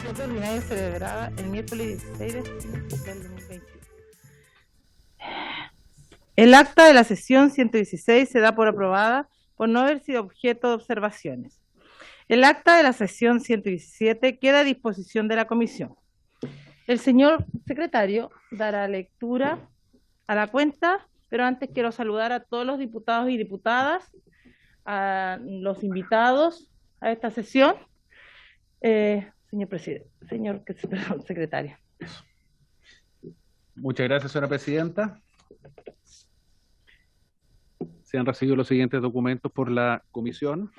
Ordinaria celebrada el miércoles 16 de septiembre del 2021. El acta de la sesión 116 se da por aprobada por no haber sido objeto de observaciones. El acta de la sesión 117 queda a disposición de la comisión. El señor secretario dará lectura a la cuenta, pero antes quiero saludar a todos los diputados y diputadas, a los invitados a esta sesión. Señor presidente, señor secretario. Muchas gracias, señora presidenta. Se han recibido los siguientes documentos por la comisión.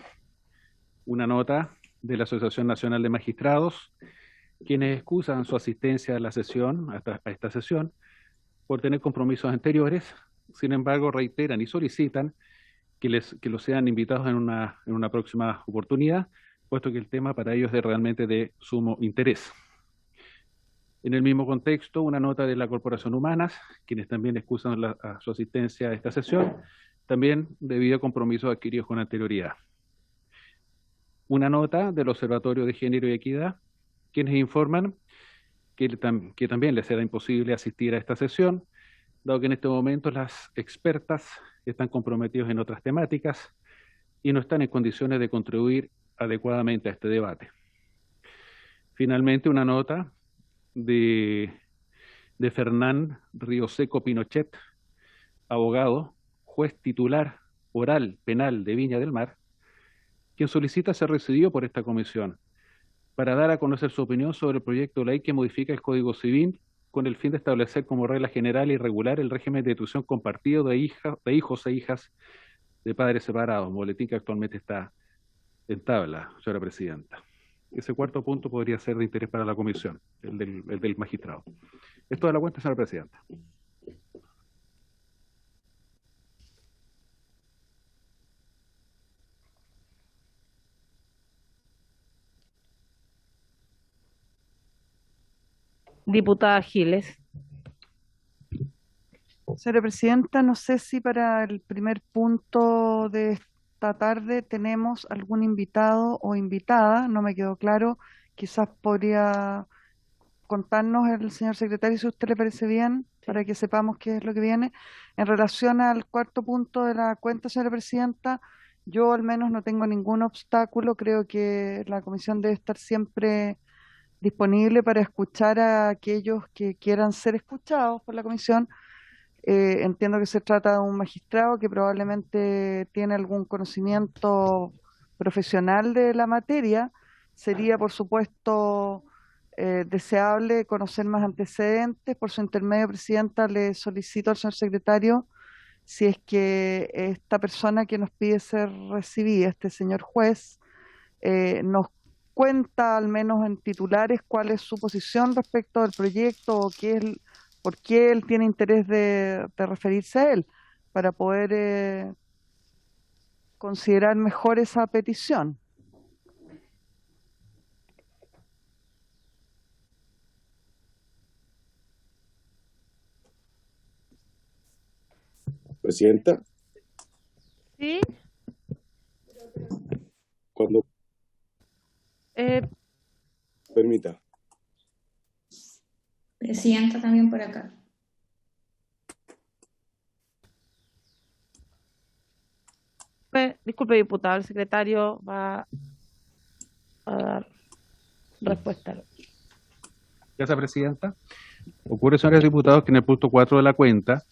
Una nota de la Asociación Nacional de Magistrados, quienes excusan su asistencia a la sesión, a esta sesión, por tener compromisos anteriores. Sin embargo, reiteran y solicitan que los sean invitados en una próxima oportunidad, puesto que el tema para ellos es realmente de sumo interés. En el mismo contexto, una nota de la Corporación Humanas, quienes también excusan su asistencia a esta sesión, también debido a compromisos adquiridos con anterioridad. Una nota del Observatorio de Género y Equidad, quienes informan que también les será imposible asistir a esta sesión, dado que en este momento las expertas están comprometidas en otras temáticas y no están en condiciones de contribuir adecuadamente a este debate. Finalmente, una nota de Fernán Rioseco Pinochet, abogado, juez titular oral penal de Viña del Mar, quien solicita ser recibido por esta comisión para dar a conocer su opinión sobre el proyecto de ley que modifica el Código Civil con el fin de establecer como regla general y regular el régimen de tuición compartido de hijos e hijas de padres separados, boletín que actualmente está en tabla, señora presidenta. Ese cuarto punto podría ser de interés para la comisión, el del magistrado. Esto de la cuenta, señora presidenta. Diputada Giles. Señora presidenta, no sé si para el primer punto de esta tarde tenemos algún invitado o invitada, no me quedó claro. Quizás podría contarnos el señor secretario, si a usted le parece bien, para que sepamos qué es lo que viene. En relación al cuarto punto de la cuenta, señora presidenta, yo al menos no tengo ningún obstáculo. Creo que la comisión debe estar siempre disponible para escuchar a aquellos que quieran ser escuchados por la comisión. Entiendo que se trata de un magistrado que probablemente tiene algún conocimiento profesional de la materia. Sería, por supuesto, deseable conocer más antecedentes. Por su intermedio, presidenta, le solicito al señor secretario si es que esta persona que nos pide ser recibida, este señor juez, nos cuenta, al menos en titulares, cuál es su posición respecto del proyecto o por qué él tiene interés de referirse a él, para poder considerar mejor esa petición. Presidenta, ¿Sí? cuando permita. Presidenta también por acá. Disculpe, diputado, el secretario va a dar respuesta. Gracias, presidenta. Ocurre, señores diputados, que en el punto 4 de la cuenta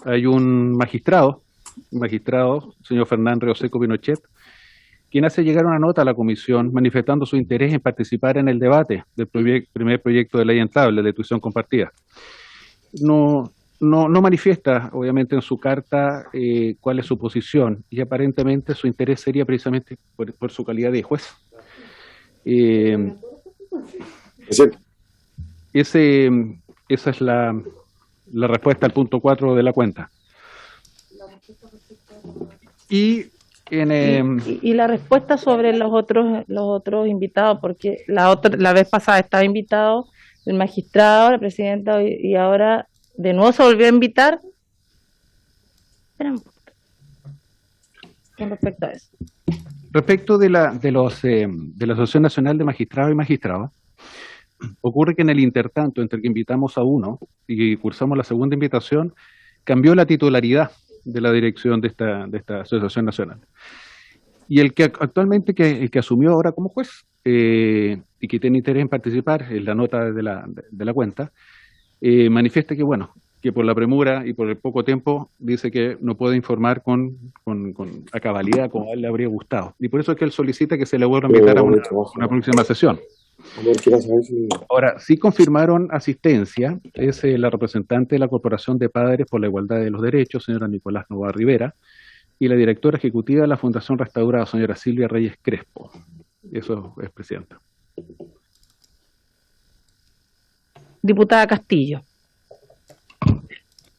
hay un magistrado, señor Fernán Rioseco Pinochet, quien hace llegar una nota a la comisión manifestando su interés en participar en el debate del primer proyecto de ley en tabla de tuición compartida. No manifiesta, obviamente, en su carta cuál es su posición, y aparentemente su interés sería precisamente por su calidad de juez. Esa es la respuesta al punto 4 de la cuenta. Y la respuesta sobre los otros invitados, porque la vez pasada estaba invitado el magistrado, la presidenta, y ahora de nuevo se volvió a invitar. Con respecto a eso. Respecto de la Asociación Nacional de Magistrados y Magistradas, Ocurre que en el intertanto, entre que invitamos a uno y cursamos la segunda invitación, cambió la titularidad de la dirección de esta Asociación Nacional. Y el que actualmente, el que asumió ahora como juez y que tiene interés en participar en la nota de la cuenta, manifiesta que, bueno, que por la premura y por el poco tiempo dice que no puede informar a cabalidad como a él le habría gustado. Y por eso es que él solicita que se le vuelva a invitar a una próxima sesión. Ahora, sí confirmaron asistencia, es la representante de la Corporación de Padres por la Igualdad de los Derechos, señora Nicolás Nova Rivera, y la directora ejecutiva de la Fundación Restaurada, señora Silvia Reyes Crespo. Eso es, presidenta. Diputada Castillo.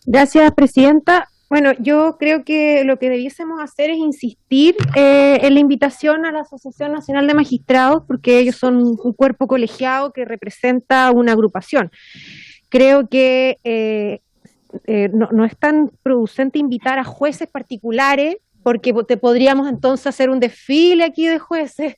Gracias, presidenta. Bueno, yo creo que lo que debiésemos hacer es insistir en la invitación a la Asociación Nacional de Magistrados, porque ellos son un cuerpo colegiado que representa una agrupación. Creo que no es tan producente invitar a jueces particulares, porque podríamos entonces hacer un desfile aquí de jueces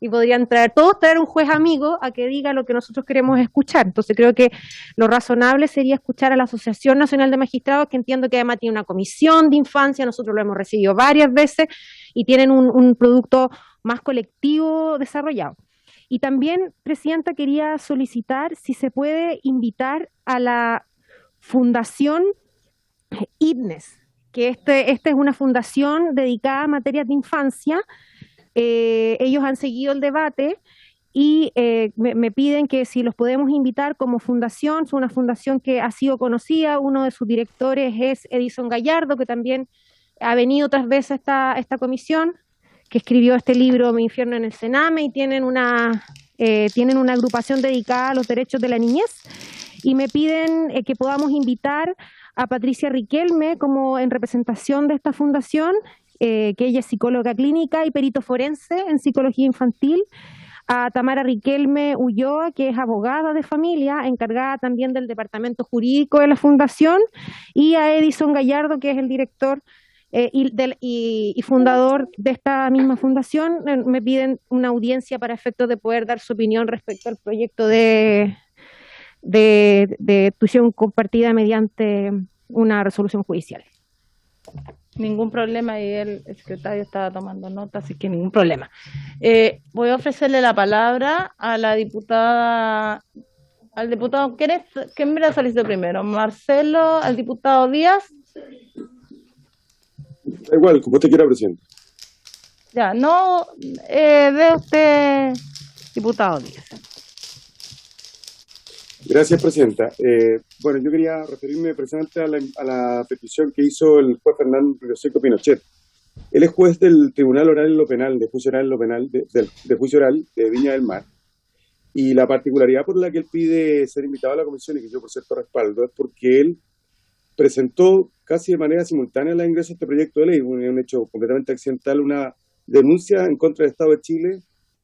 y podrían todos traer un juez amigo a que diga lo que nosotros queremos escuchar. Entonces creo que lo razonable sería escuchar a la Asociación Nacional de Magistrados, que entiendo que además tiene una comisión de infancia, nosotros lo hemos recibido varias veces, y tienen un producto más colectivo desarrollado. Y también, presidenta, quería solicitar si se puede invitar a la Fundación IDNES, que esta es una fundación dedicada a materias de infancia. Ellos han seguido el debate y me piden que si los podemos invitar como fundación. Es una fundación que ha sido conocida, uno de sus directores es Edison Gallardo, que también ha venido otras veces a esta comisión, que escribió este libro Mi infierno en el Sename, y tienen una agrupación dedicada a los derechos de la niñez, y me piden que podamos invitar a Patricia Riquelme como en representación de esta fundación, que ella es psicóloga clínica y perito forense en psicología infantil, a Tamara Riquelme Ulloa, que es abogada de familia, encargada también del departamento jurídico de la fundación, y a Edison Gallardo, que es el director y fundador de esta misma fundación. Me piden una audiencia para efectos de poder dar su opinión respecto al proyecto de tuición compartida mediante una resolución judicial. Ningún problema, y el secretario estaba tomando nota, así que ningún problema. Voy a ofrecerle la palabra a la diputada, al diputado, ¿quién me la solicitó primero? ¿Marcelo, al diputado Díaz? Igual, como usted quiera, presidente. Ya, no, de usted, diputado Díaz. Gracias, presidenta. Bueno, yo quería referirme precisamente a la petición que hizo el juez Fernando Rioseco Pinochet. Él es juez del Tribunal Oral en lo Penal, de Juicio Oral en lo Penal, de Juicio Oral de Viña del Mar. Y la particularidad por la que él pide ser invitado a la comisión, y que yo por cierto respaldo, es porque él presentó casi de manera simultánea al ingreso a este proyecto de ley, un hecho completamente accidental, una denuncia en contra del Estado de Chile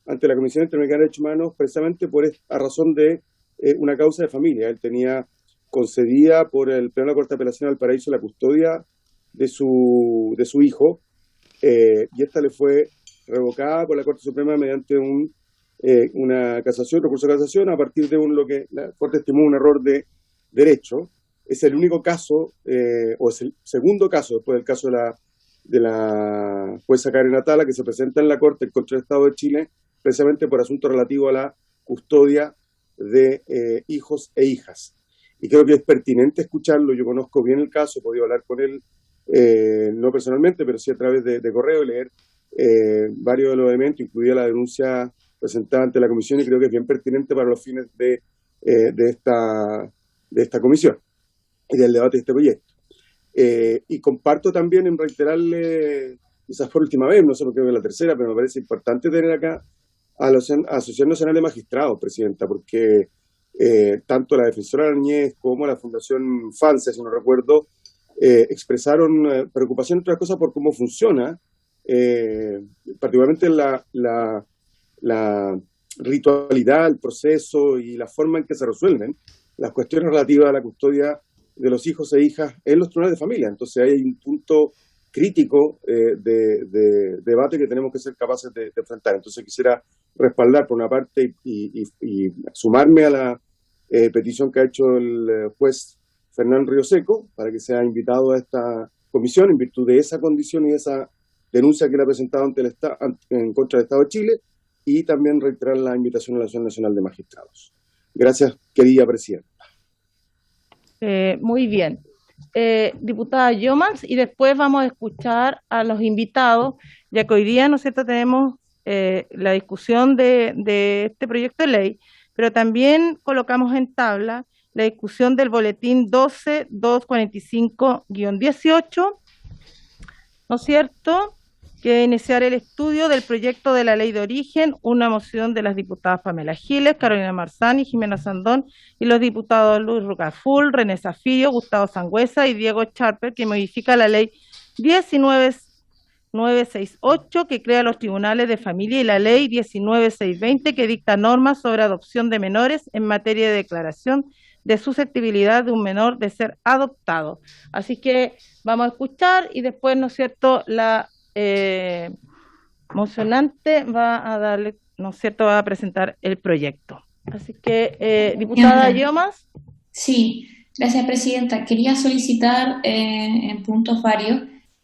ante la Comisión Interamericana de Derechos Humanos, precisamente a razón de una causa de familia. Él tenía concedida por el Pleno de la Corte de Apelación de Valparaíso la custodia de su hijo, y esta le fue revocada por la Corte Suprema mediante una casación, recurso de casación, a partir de lo que la Corte estimó un error de derecho. Es el único caso, o es el segundo caso, después del caso de la jueza Karen Atala, que se presenta en la Corte en contra del Estado de Chile, precisamente por asuntos relativos a la custodia de hijos e hijas. Y creo que es pertinente escucharlo. Yo conozco bien el caso, he podido hablar con él, no personalmente, pero sí a través de correo, y leer varios de los elementos, incluida la denuncia presentada ante la comisión, y creo que es bien pertinente para los fines de esta comisión y del debate de este proyecto. Y comparto también en reiterarle, quizás por última vez, no sé por qué es la tercera, pero me parece importante tener acá a la Asociación Nacional de Magistrados, presidenta, porque tanto la Defensora de la Niñez como la Fundación FANSE, si no recuerdo, expresaron preocupación, entre otras cosas, por cómo funciona, particularmente la ritualidad, el proceso y la forma en que se resuelven las cuestiones relativas a la custodia de los hijos e hijas en los tribunales de familia. Entonces ahí hay un punto crítico de debate que tenemos que ser capaces de enfrentar. Entonces quisiera respaldar por una parte y sumarme a la petición que ha hecho el juez Fernán Rioseco para que sea invitado a esta comisión en virtud de esa condición y de esa denuncia que él ha presentado ante el Estado, en contra del Estado de Chile, y también reiterar la invitación a la Asociación Nacional de Magistrados. Gracias, querida presidenta. Muy bien. Diputada Yomans, y después vamos a escuchar a los invitados, ya que hoy día, ¿no es cierto?, tenemos la discusión de este proyecto de ley, pero también colocamos en tabla la discusión del boletín 12.245-18, ¿no es cierto?, que iniciar el estudio del proyecto de la ley de origen, una moción de las diputadas Pamela Giles, Carolina Marzani, Jimena Sandón y los diputados Luis Rucaful, René Zafiro, Gustavo Sangüesa y Diego Charper, que modifica la ley 19.968 que crea los tribunales de familia y la ley 19.620 que dicta normas sobre adopción de menores en materia de declaración de susceptibilidad de un menor de ser adoptado. Así que vamos a escuchar y después, ¿no es cierto?, la mocionante va a darle, ¿no es cierto?, va a presentar el proyecto. Así que, diputada Yomas. Sí, gracias, presidenta. Quería solicitar en puntos varios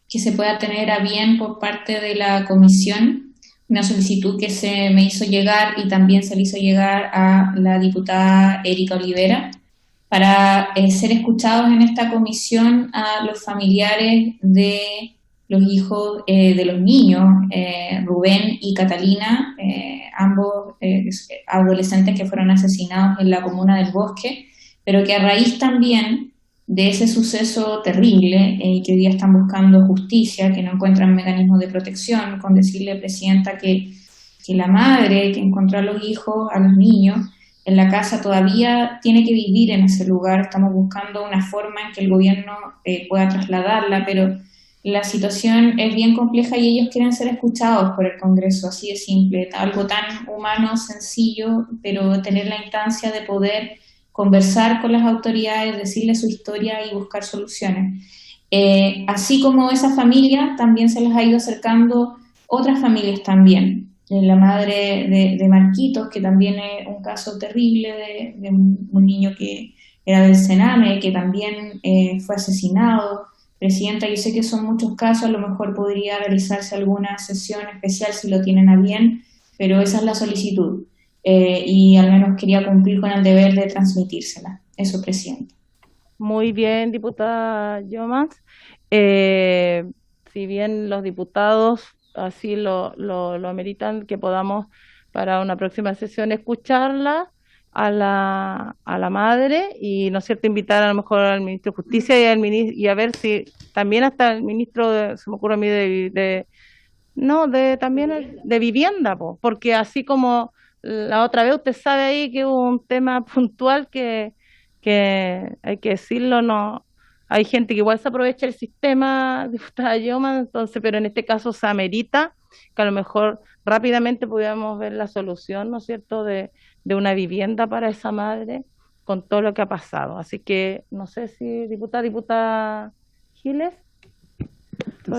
que se pueda tener a bien por parte de la comisión una solicitud que se me hizo llegar y también se le hizo llegar a la diputada Erika Olivera para ser escuchados en esta comisión a los familiares de los hijos de los niños, Rubén y Catalina, ambos adolescentes que fueron asesinados en la comuna del Bosque, pero que a raíz también de ese suceso terrible, que hoy día están buscando justicia, que no encuentran mecanismos de protección, con decirle, presidenta, que la madre que encontró a los hijos, a los niños, en la casa todavía tiene que vivir en ese lugar. Estamos buscando una forma en que el gobierno pueda trasladarla, pero la situación es bien compleja y ellos quieren ser escuchados por el Congreso, así de simple, algo tan humano, sencillo, pero tener la instancia de poder conversar con las autoridades, decirles su historia y buscar soluciones. Así como esa familia, también se les ha ido acercando otras familias también. La madre de Marquitos, que también es un caso terrible de un niño que era del Sename, que también fue asesinado. Presidenta, yo sé que son muchos casos, a lo mejor podría realizarse alguna sesión especial si lo tienen a bien, pero esa es la solicitud. Y al menos quería cumplir con el deber de transmitírsela. Eso, presidenta. Muy bien, diputada Yomas. Si bien los diputados así lo ameritan, que podamos para una próxima sesión escucharla a la madre y, ¿no es cierto?, invitar a lo mejor al ministro de Justicia y a ver si también hasta el ministro, se me ocurre a mí, también de Vivienda, porque así como la otra vez usted sabe ahí que hubo un tema puntual que hay que decirlo, no hay gente que igual se aprovecha el sistema, diputada Yoma, entonces, pero en este caso se amerita que a lo mejor rápidamente pudiéramos ver la solución, ¿no es cierto?, de una vivienda para esa madre con todo lo que ha pasado. Así que no sé si diputada Giles.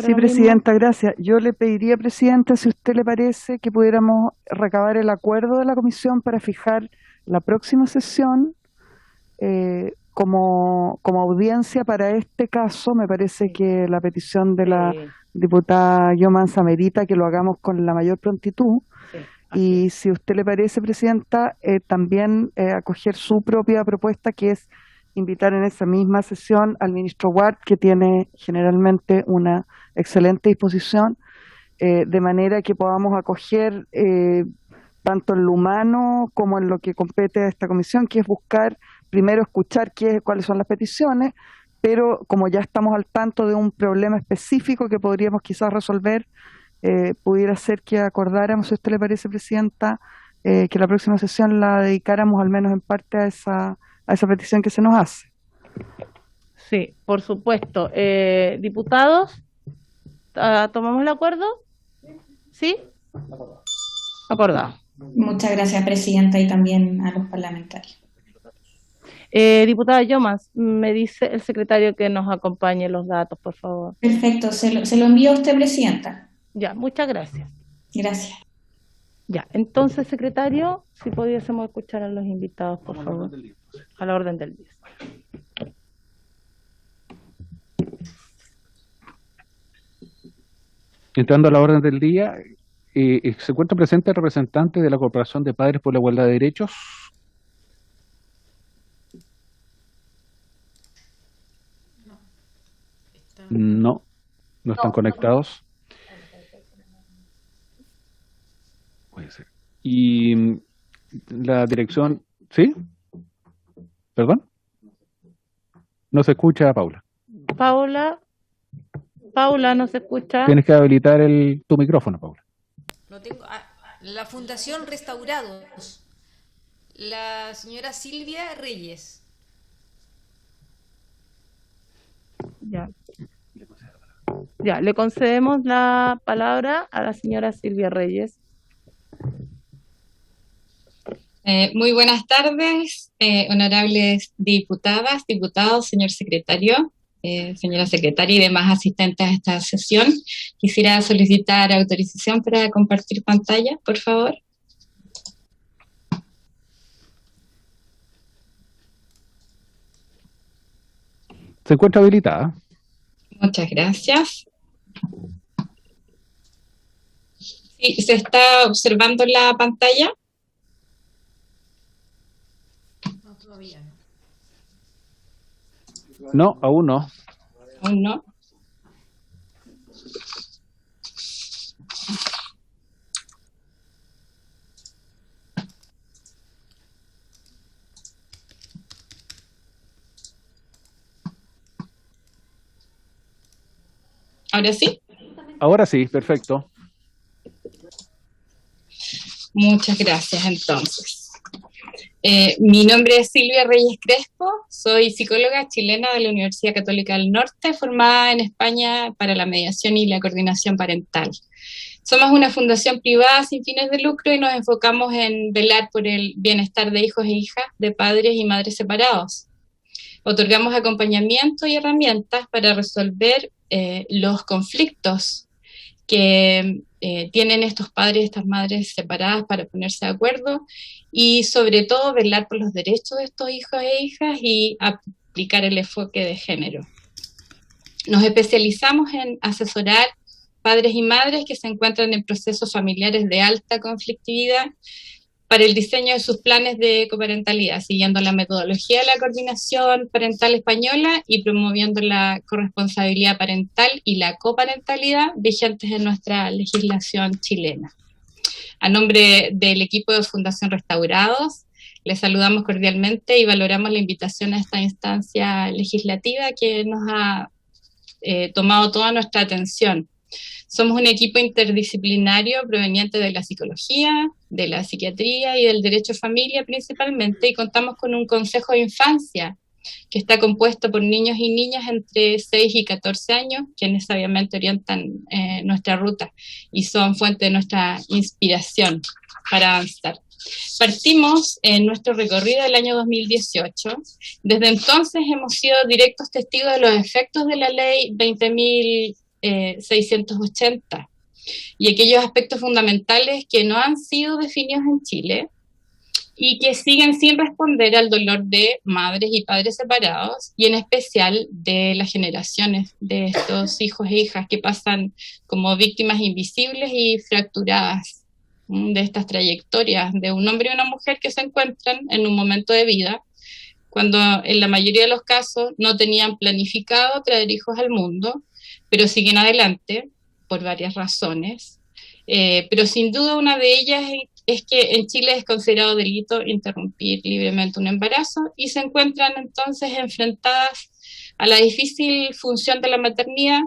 Sí, presidenta, gracias. Yo le pediría, presidenta, si a usted le parece, que pudiéramos recabar el acuerdo de la comisión para fijar la próxima sesión como audiencia para este caso. Me parece que la petición de la diputada Yomas amerita que lo hagamos con la mayor prontitud. Sí. Y si a usted le parece, presidenta, también acoger su propia propuesta, que es invitar en esa misma sesión al ministro Ward, que tiene generalmente una excelente disposición, de manera que podamos acoger tanto en lo humano como en lo que compete a esta comisión, que es buscar, primero escuchar cuáles son las peticiones, pero como ya estamos al tanto de un problema específico que podríamos quizás resolver, pudiera ser que acordáramos, si a usted le parece, presidenta, que la próxima sesión la dedicáramos al menos en parte a esa petición que se nos hace. Sí, por supuesto. Diputados, ¿tomamos el acuerdo? ¿Sí? Acordado. Muchas gracias, presidenta, y también a los parlamentarios. Diputada Yomas, me dice el secretario que nos acompañe los datos, por favor. Perfecto, se lo envío a usted, Presidenta. Ya, muchas gracias. Gracias. Ya, entonces, secretario, si pudiésemos escuchar a los invitados, por favor, a la orden del día. Entrando a la orden del día, se encuentra presente el representante de la Corporación de Padres por la Igualdad de Derechos. No, no están conectados. Puede ser. Y la dirección, ¿sí? ¿Perdón? No se escucha, Paula. Paula, ¿no se escucha? Tienes que habilitar tu micrófono, Paula. No tengo. La Fundación Restaurados. La señora Silvia Reyes. Ya. Ya, le concedemos la palabra a la señora Silvia Reyes. Muy buenas tardes, honorables diputadas, diputados, señor secretario, señora secretaria y demás asistentes a esta sesión. Quisiera solicitar autorización para compartir pantalla, por favor. Se encuentra habilitada. Muchas gracias. Sí, ¿se está observando la pantalla? No, todavía no. No, aún no. Aún no. ¿Ahora sí? Ahora sí, perfecto. Muchas gracias, entonces. Mi nombre es Silvia Reyes Crespo, soy psicóloga chilena de la Universidad Católica del Norte, formada en España para la mediación y la coordinación parental. Somos una fundación privada sin fines de lucro y nos enfocamos en velar por el bienestar de hijos e hijas de padres y madres separados. Otorgamos acompañamiento y herramientas para resolver los conflictos que tienen estos padres y estas madres separadas para ponerse de acuerdo y sobre todo velar por los derechos de estos hijos e hijas y aplicar el enfoque de género. Nos especializamos en asesorar padres y madres que se encuentran en procesos familiares de alta conflictividad para el diseño de sus planes de coparentalidad, siguiendo la metodología de la coordinación parental española y promoviendo la corresponsabilidad parental y la coparentalidad vigentes en nuestra legislación chilena. A nombre del equipo de Fundación Restaurados, les saludamos cordialmente y valoramos la invitación a esta instancia legislativa que nos ha tomado toda nuestra atención. Somos un equipo interdisciplinario proveniente de la psicología, de la psiquiatría y del derecho a familia principalmente, y contamos con un consejo de infancia que está compuesto por niños y niñas entre 6 y 14 años, quienes sabiamente orientan nuestra ruta y son fuente de nuestra inspiración para avanzar. Partimos en nuestro recorrido del año 2018. Desde entonces hemos sido directos testigos de los efectos de la ley 20.680 y aquellos aspectos fundamentales que no han sido definidos en Chile y que siguen sin responder al dolor de madres y padres separados, y en especial de las generaciones de estos hijos e hijas que pasan como víctimas invisibles y fracturadas de estas trayectorias de un hombre y una mujer que se encuentran en un momento de vida cuando en la mayoría de los casos no tenían planificado traer hijos al mundo, pero siguen adelante por varias razones. Pero sin duda una de ellas es que en Chile es considerado delito interrumpir libremente un embarazo y se encuentran entonces enfrentadas a la difícil función de la maternidad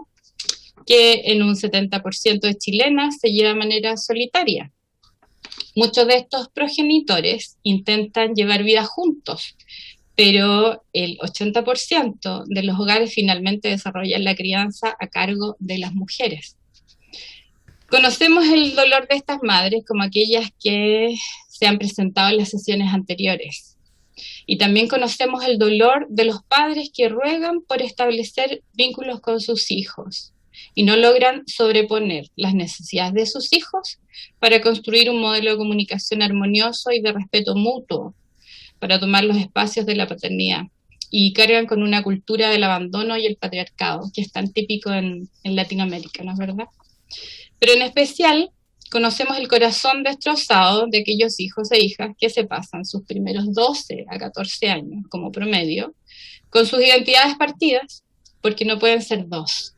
que en un 70% de chilenas se lleva de manera solitaria. Muchos de estos progenitores intentan llevar vida juntos, pero el 80% de los hogares finalmente desarrollan la crianza a cargo de las mujeres. Conocemos el dolor de estas madres como aquellas que se han presentado en las sesiones anteriores. Y también conocemos el dolor de los padres que ruegan por establecer vínculos con sus hijos y no logran sobreponer las necesidades de sus hijos para construir un modelo de comunicación armonioso y de respeto mutuo para tomar los espacios de la paternidad. Y cargan con una cultura del abandono y el patriarcado, que es tan típico en Latinoamérica, ¿no es verdad? Pero en especial conocemos el corazón destrozado de aquellos hijos e hijas que se pasan sus primeros 12 a 14 años, como promedio, con sus identidades partidas, porque no pueden ser dos.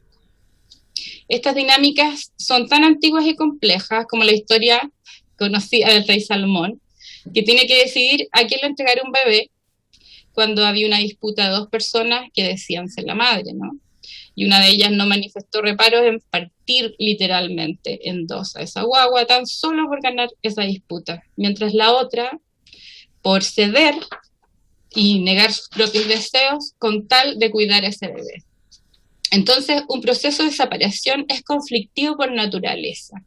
Estas dinámicas son tan antiguas y complejas como la historia conocida del rey Salomón, que tiene que decidir a quién le entregar un bebé cuando había una disputa de dos personas que decían ser la madre, ¿no? Y una de ellas no manifestó reparos en partir literalmente en dos a esa guagua tan solo por ganar esa disputa, mientras la otra, por ceder y negar sus propios deseos con tal de cuidar a ese bebé. Entonces, un proceso de separación es conflictivo por naturaleza,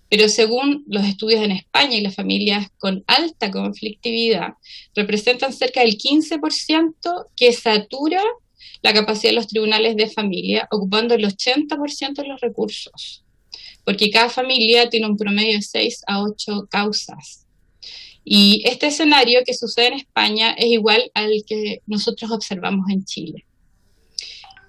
pero según los estudios en España y las familias con alta conflictividad representan cerca del 15% que satura la capacidad de los tribunales de familia, ocupando el 80% de los recursos, porque cada familia tiene un promedio de 6 a 8 causas. Y este escenario que sucede en España es igual al que nosotros observamos en Chile.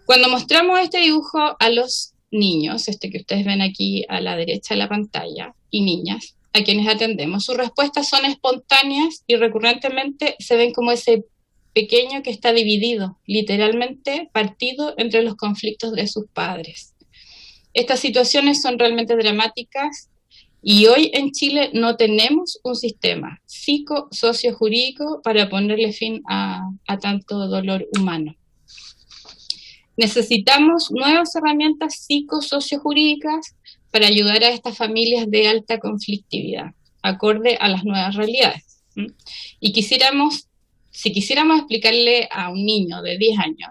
Cuando mostramos este dibujo a los niños, este que ustedes ven aquí a la derecha de la pantalla, y niñas, a quienes atendemos, sus respuestas son espontáneas y recurrentemente se ven como ese pequeño que está dividido, literalmente partido entre los conflictos de sus padres. Estas situaciones son realmente dramáticas y hoy en Chile no tenemos un sistema psico-socio-jurídico para ponerle fin a tanto dolor humano. Necesitamos nuevas herramientas psico-socio-jurídicas para ayudar a estas familias de alta conflictividad, acorde a las nuevas realidades. Y si quisiéramos explicarle a un niño de 10 años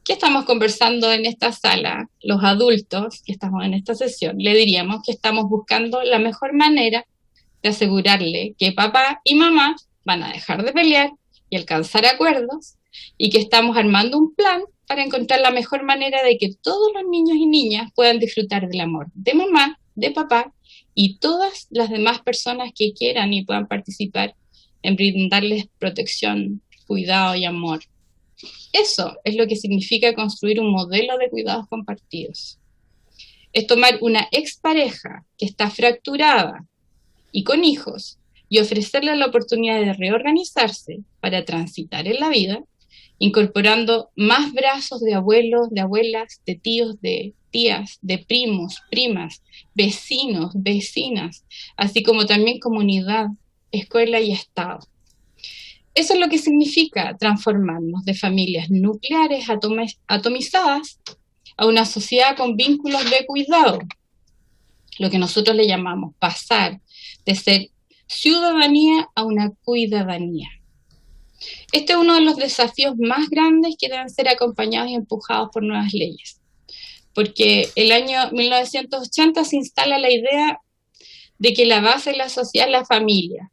qué estamos conversando en esta sala, los adultos que estamos en esta sesión, le diríamos que estamos buscando la mejor manera de asegurarle que papá y mamá van a dejar de pelear y alcanzar acuerdos, y que estamos armando un plan para encontrar la mejor manera de que todos los niños y niñas puedan disfrutar del amor de mamá, de papá y todas las demás personas que quieran y puedan participar en brindarles protección, cuidado y amor. Eso es lo que significa construir un modelo de cuidados compartidos. Es tomar una expareja que está fracturada y con hijos y ofrecerle la oportunidad de reorganizarse para transitar en la vida, incorporando más brazos de abuelos, de abuelas, de tíos, de tías, de primos, primas, vecinos, vecinas, así como también comunidad, escuela y Estado. Eso es lo que significa transformarnos de familias nucleares atomizadas a una sociedad con vínculos de cuidado, lo que nosotros le llamamos pasar de ser ciudadanía a una cuidadanía. Este es uno de los desafíos más grandes que deben ser acompañados y empujados por nuevas leyes, porque el año 1980 se instala la idea de que la base de la sociedad es la familia.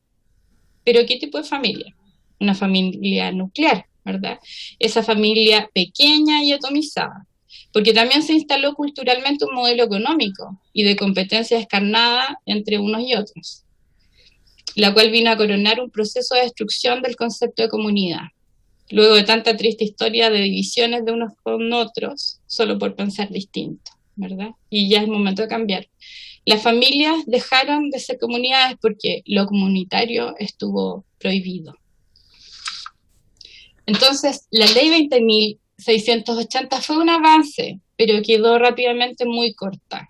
¿Pero qué tipo de familia? Una familia nuclear, ¿verdad? Esa familia pequeña y atomizada, porque también se instaló culturalmente un modelo económico y de competencia descarnada entre unos y otros, la cual vino a coronar un proceso de destrucción del concepto de comunidad, luego de tanta triste historia de divisiones de unos con otros, solo por pensar distinto, ¿verdad? Y ya es momento de cambiar. Las familias dejaron de ser comunidades porque lo comunitario estuvo prohibido. Entonces, la ley 20.680 fue un avance, pero quedó rápidamente muy corta.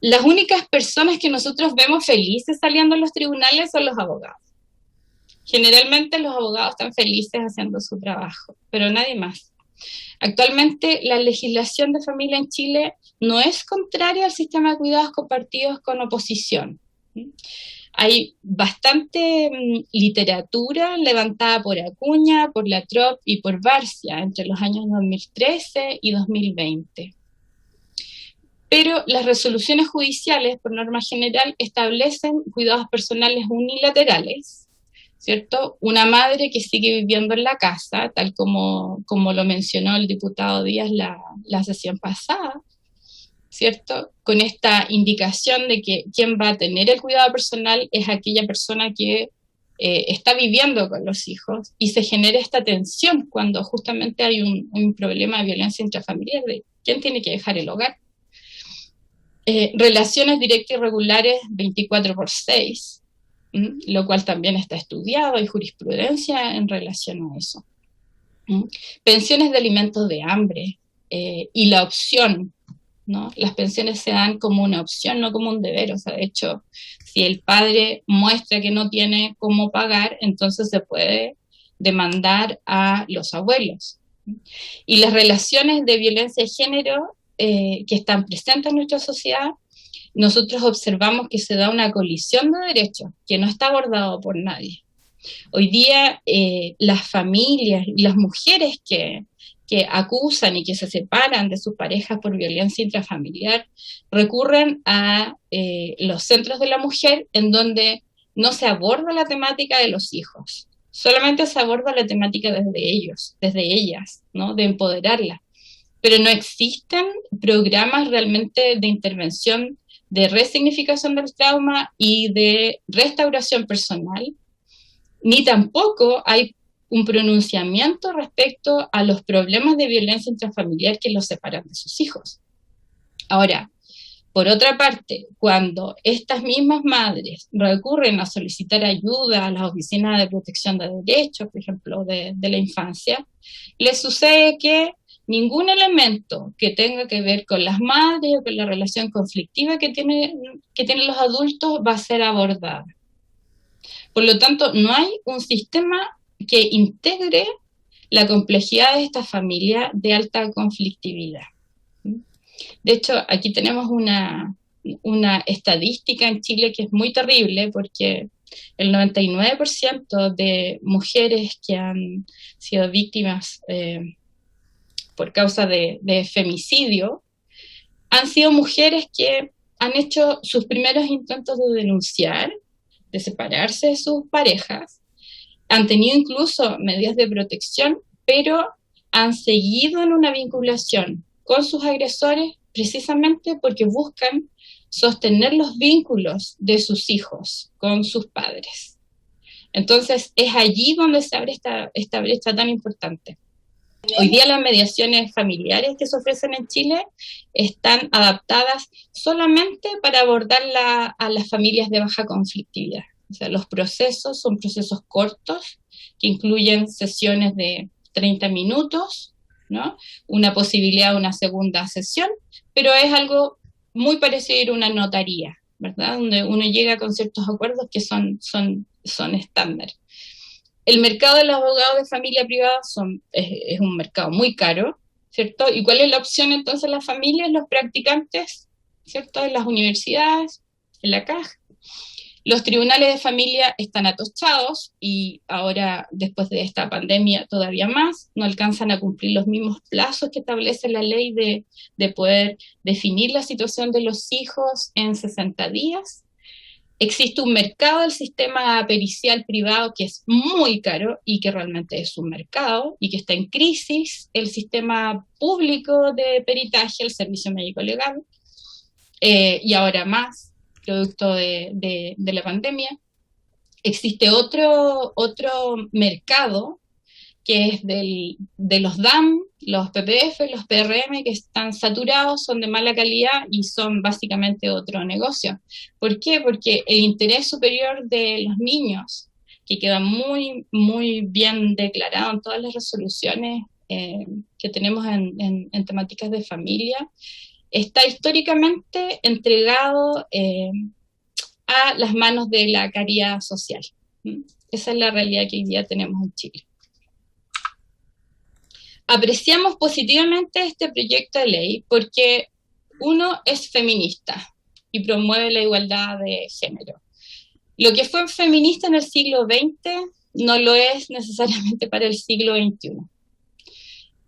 Las únicas personas que nosotros vemos felices saliendo a los tribunales son los abogados. Generalmente los abogados están felices haciendo su trabajo, pero nadie más. Actualmente la legislación de familia en Chile no es contraria al sistema de cuidados compartidos con oposición. Hay bastante literatura levantada por Acuña, por Latrobe y por Barcia entre los años 2013 y 2020. Pero las resoluciones judiciales, por norma general, establecen cuidados personales unilaterales, ¿cierto? Una madre que sigue viviendo en la casa, tal como lo mencionó el diputado Díaz la sesión pasada, ¿cierto? Con esta indicación de que quien va a tener el cuidado personal es aquella persona que está viviendo con los hijos, y se genera esta tensión cuando justamente hay un problema de violencia intrafamiliar, de quién tiene que dejar el hogar. Relaciones directas y regulares 24/6, lo cual también está estudiado, hay jurisprudencia en relación a eso. Pensiones de alimentos de hambre y la opción, ¿no? Las pensiones se dan como una opción, no como un deber. O sea, de hecho, si el padre muestra que no tiene cómo pagar, entonces se puede demandar a los abuelos. Y las relaciones de violencia de género que están presentes en nuestra sociedad, nosotros observamos que se da una colisión de derechos que no está abordado por nadie. Hoy día las familias y las mujeres que acusan y que se separan de sus parejas por violencia intrafamiliar recurren a los centros de la mujer, en donde no se aborda la temática de los hijos, solamente se aborda la temática desde ellos, desde ellas, ¿no? De empoderarlas. Pero no existen programas realmente de intervención, de resignificación del trauma y de restauración personal, ni tampoco hay un pronunciamiento respecto a los problemas de violencia intrafamiliar que los separan de sus hijos. Ahora, por otra parte, cuando estas mismas madres recurren a solicitar ayuda a las oficinas de protección de derechos, por ejemplo, de la infancia, les sucede que ningún elemento que tenga que ver con las madres o con la relación conflictiva que tienen los adultos va a ser abordada. Por lo tanto, no hay un sistema que integre la complejidad de esta familia de alta conflictividad. De hecho, aquí tenemos una estadística en Chile que es muy terrible, porque el 99% de mujeres que han sido víctimas por causa de femicidio han sido mujeres que han hecho sus primeros intentos de denunciar, de separarse de sus parejas, han tenido incluso medidas de protección, pero han seguido en una vinculación con sus agresores precisamente porque buscan sostener los vínculos de sus hijos con sus padres. Entonces, es allí donde se abre esta brecha tan importante. Hoy día las mediaciones familiares que se ofrecen en Chile están adaptadas solamente para abordar a las familias de baja conflictividad. O sea, los procesos son procesos cortos que incluyen sesiones de 30 minutos, ¿no? Una posibilidad de una segunda sesión, pero es algo muy parecido a una notaría, ¿verdad? Donde uno llega con ciertos acuerdos que son estándar. El mercado de los abogados de familia privada es un mercado muy caro, ¿cierto? ¿Y cuál es la opción entonces de las familias? Los practicantes, ¿cierto? En las universidades, en la CAJ. Los tribunales de familia están atochados y ahora, después de esta pandemia, todavía más, no alcanzan a cumplir los mismos plazos que establece la ley de poder definir la situación de los hijos en 60 días. Existe un mercado del sistema pericial privado que es muy caro y que realmente es un mercado y que está en crisis. El sistema público de peritaje, el servicio médico legal, y ahora más, producto de la pandemia. Existe otro mercado que es de los DAM, los PPF, los PRM, que están saturados, son de mala calidad y son básicamente otro negocio. ¿Por qué? Porque el interés superior de los niños, que queda muy, muy bien declarado en todas las resoluciones que tenemos en temáticas de familia, está históricamente entregado a las manos de la caridad social. Esa es la realidad que hoy día tenemos en Chile. Apreciamos positivamente este proyecto de ley porque uno es feminista y promueve la igualdad de género. Lo que fue feminista en el siglo XX no lo es necesariamente para el siglo XXI.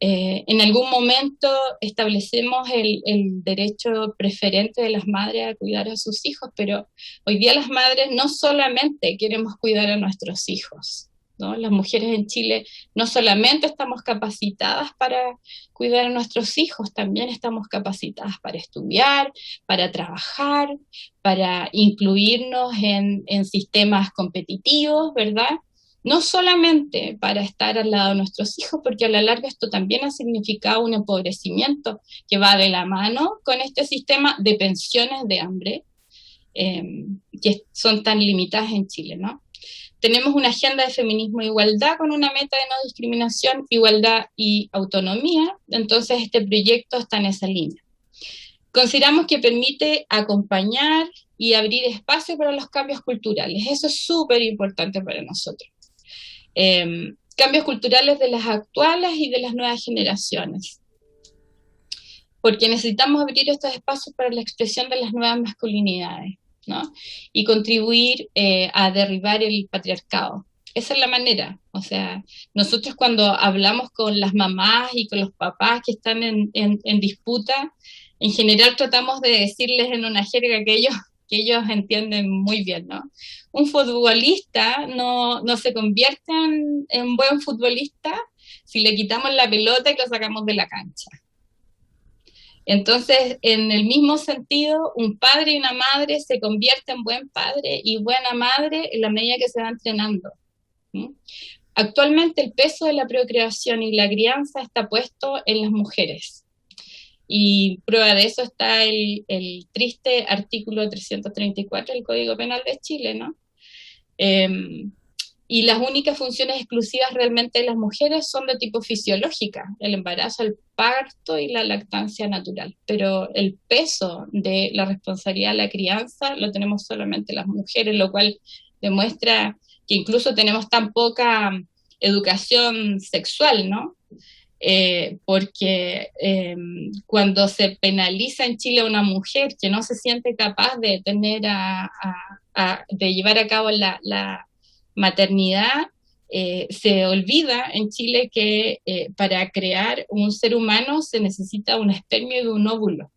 En algún momento establecemos el derecho preferente de las madres a cuidar a sus hijos, pero hoy día las madres no solamente queremos cuidar a nuestros hijos, ¿no? Las mujeres en Chile no solamente estamos capacitadas para cuidar a nuestros hijos, también estamos capacitadas para estudiar, para trabajar, para incluirnos en sistemas competitivos, ¿verdad? No solamente para estar al lado de nuestros hijos, porque a la larga esto también ha significado un empobrecimiento que va de la mano con este sistema de pensiones de hambre, que son tan limitadas en Chile, ¿no? Tenemos una agenda de feminismo e igualdad con una meta de no discriminación, igualdad y autonomía, entonces este proyecto está en esa línea. Consideramos que permite acompañar y abrir espacio para los cambios culturales, eso es súper importante para nosotros. Cambios culturales de las actuales y de las nuevas generaciones, porque necesitamos abrir estos espacios para la expresión de las nuevas masculinidades, ¿no? Y contribuir a derribar el patriarcado. Esa es la manera. O sea, nosotros cuando hablamos con las mamás y con los papás que están en disputa, en general tratamos de decirles en una jerga que ellos entienden muy bien, ¿no? Un futbolista no se convierte en buen futbolista si le quitamos la pelota y lo sacamos de la cancha. Entonces, en el mismo sentido, un padre y una madre se convierten en buen padre y buena madre en la medida que se va entrenando. ¿Mm? Actualmente el peso de la procreación y la crianza está puesto en las mujeres. Y prueba de eso está el triste artículo 334 del Código Penal de Chile, ¿no? Y las únicas funciones exclusivas realmente de las mujeres son de tipo fisiológica, el embarazo, el parto y la lactancia natural. Pero el peso de la responsabilidad de la crianza lo tenemos solamente las mujeres, lo cual demuestra que incluso tenemos tan poca educación sexual, ¿no? Porque cuando se penaliza en Chile a una mujer que no se siente capaz de tener de llevar a cabo la maternidad, se olvida en Chile que para crear un ser humano se necesita un espermio y un óvulo,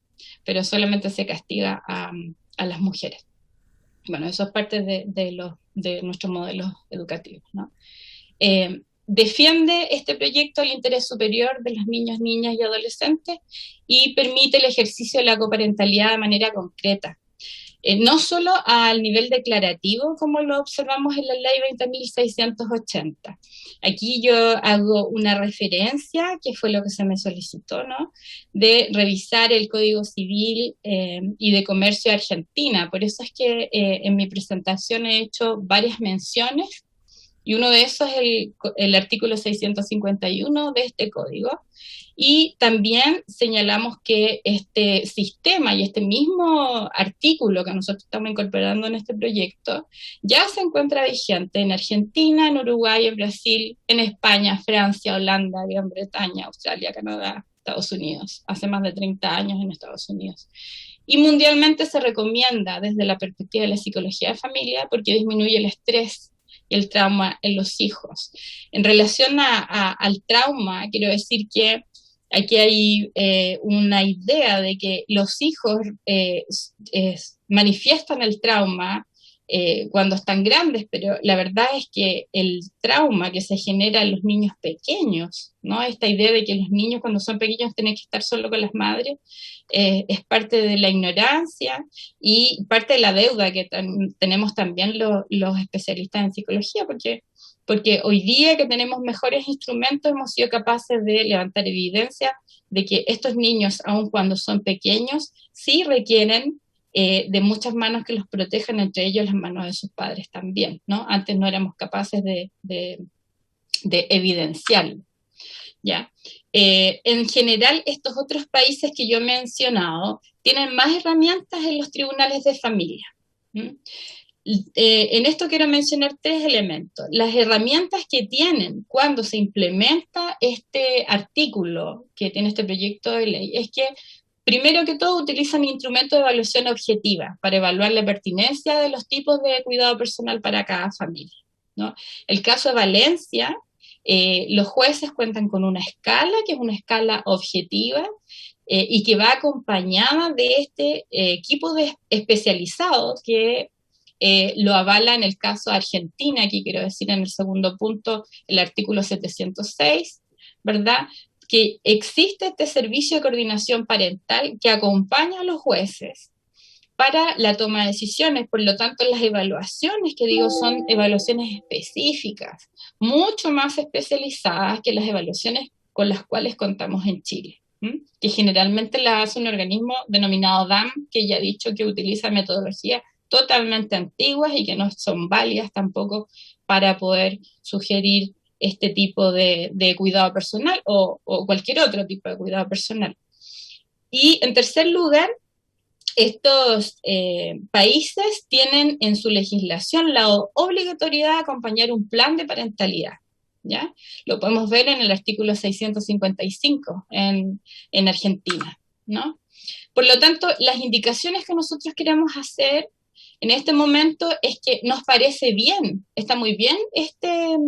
pero solamente se castiga a las mujeres. Bueno, eso es parte de nuestros modelos educativos, ¿no? Defiende este proyecto el interés superior de los niños, niñas y adolescentes y permite el ejercicio de la coparentalidad de manera concreta. No solo al nivel declarativo, como lo observamos en la ley 20.680. Aquí yo hago una referencia, que fue lo que se me solicitó, ¿no? De revisar el Código Civil y de Comercio de Argentina. Por eso es que en mi presentación he hecho varias menciones, y uno de esos es el artículo 651 de este código. Y también señalamos que este sistema y este mismo artículo que nosotros estamos incorporando en este proyecto ya se encuentra vigente en Argentina, en Uruguay, en Brasil, en España, Francia, Holanda, Gran Bretaña, Australia, Canadá, Estados Unidos, hace más de 30 años en Estados Unidos. Y mundialmente se recomienda desde la perspectiva de la psicología de familia porque disminuye el estrés y el trauma en los hijos. En relación al trauma, quiero decir que aquí hay una idea de que los hijos manifiestan el trauma cuando están grandes, pero la verdad es que el trauma que se genera en los niños pequeños, ¿no? Esta idea de que los niños cuando son pequeños tienen que estar solo con las madres, es parte de la ignorancia y parte de la deuda que tenemos también los especialistas en psicología, porque hoy día que tenemos mejores instrumentos hemos sido capaces de levantar evidencia de que estos niños, aun cuando son pequeños, sí requieren de muchas manos que los protejan, entre ellos las manos de sus padres también, ¿no? Antes no éramos capaces de evidenciarlo, ¿ya? En general, estos otros países que yo he mencionado tienen más herramientas en los tribunales de familia. En esto quiero mencionar 3 elementos. Las herramientas que tienen cuando se implementa este artículo que tiene este proyecto de ley es que, primero que todo, utilizan instrumentos de evaluación objetiva para evaluar la pertinencia de los tipos de cuidado personal para cada familia, ¿no? El caso de Valencia Los jueces cuentan con una escala, que es una escala objetiva, y que va acompañada de este equipo especializado que lo avala en el caso de Argentina, aquí quiero decir en el segundo punto, el artículo 706, ¿verdad? Que existe este servicio de coordinación parental que acompaña a los jueces para la toma de decisiones. Por lo tanto, las evaluaciones que digo son evaluaciones específicas, mucho más especializadas que las evaluaciones con las cuales contamos en Chile, que generalmente las hace un organismo denominado DAM, que ya he dicho que utiliza metodologías totalmente antiguas y que no son válidas tampoco para poder sugerir este tipo de cuidado personal o cualquier otro tipo de cuidado personal. Y en tercer lugar, estos países tienen en su legislación la obligatoriedad de acompañar un plan de parentalidad, ¿ya? Lo podemos ver en el artículo 655 en Argentina, ¿no? Por lo tanto, las indicaciones que nosotros queremos hacer en este momento es que nos parece bien, está muy bien este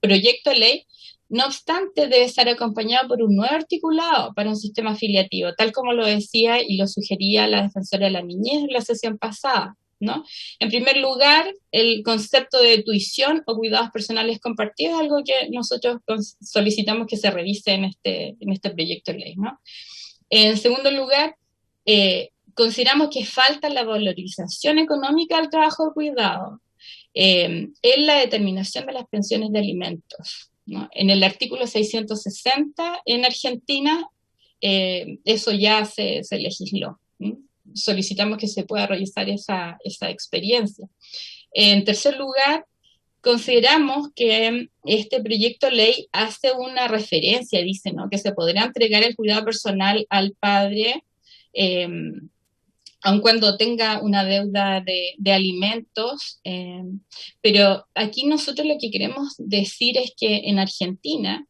proyecto de ley. No obstante, debe estar acompañado por un nuevo articulado para un sistema afiliativo, tal como lo decía y lo sugería la defensora de la niñez en la sesión pasada, ¿no? En primer lugar, el concepto de tuición o cuidados personales compartidos es algo que nosotros solicitamos que se revise en este proyecto de ley, ¿no? En segundo lugar, consideramos que falta la valorización económica del trabajo de cuidado en la determinación de las pensiones de alimentos, ¿no? En el artículo 660 en Argentina, eso ya se legisló. Solicitamos que se pueda revisar esa experiencia. En tercer lugar, consideramos que este proyecto de ley hace una referencia, dice, ¿no?, que se podrá entregar el cuidado personal al padre, aun cuando tenga una deuda de alimentos, pero aquí nosotros lo que queremos decir es que en Argentina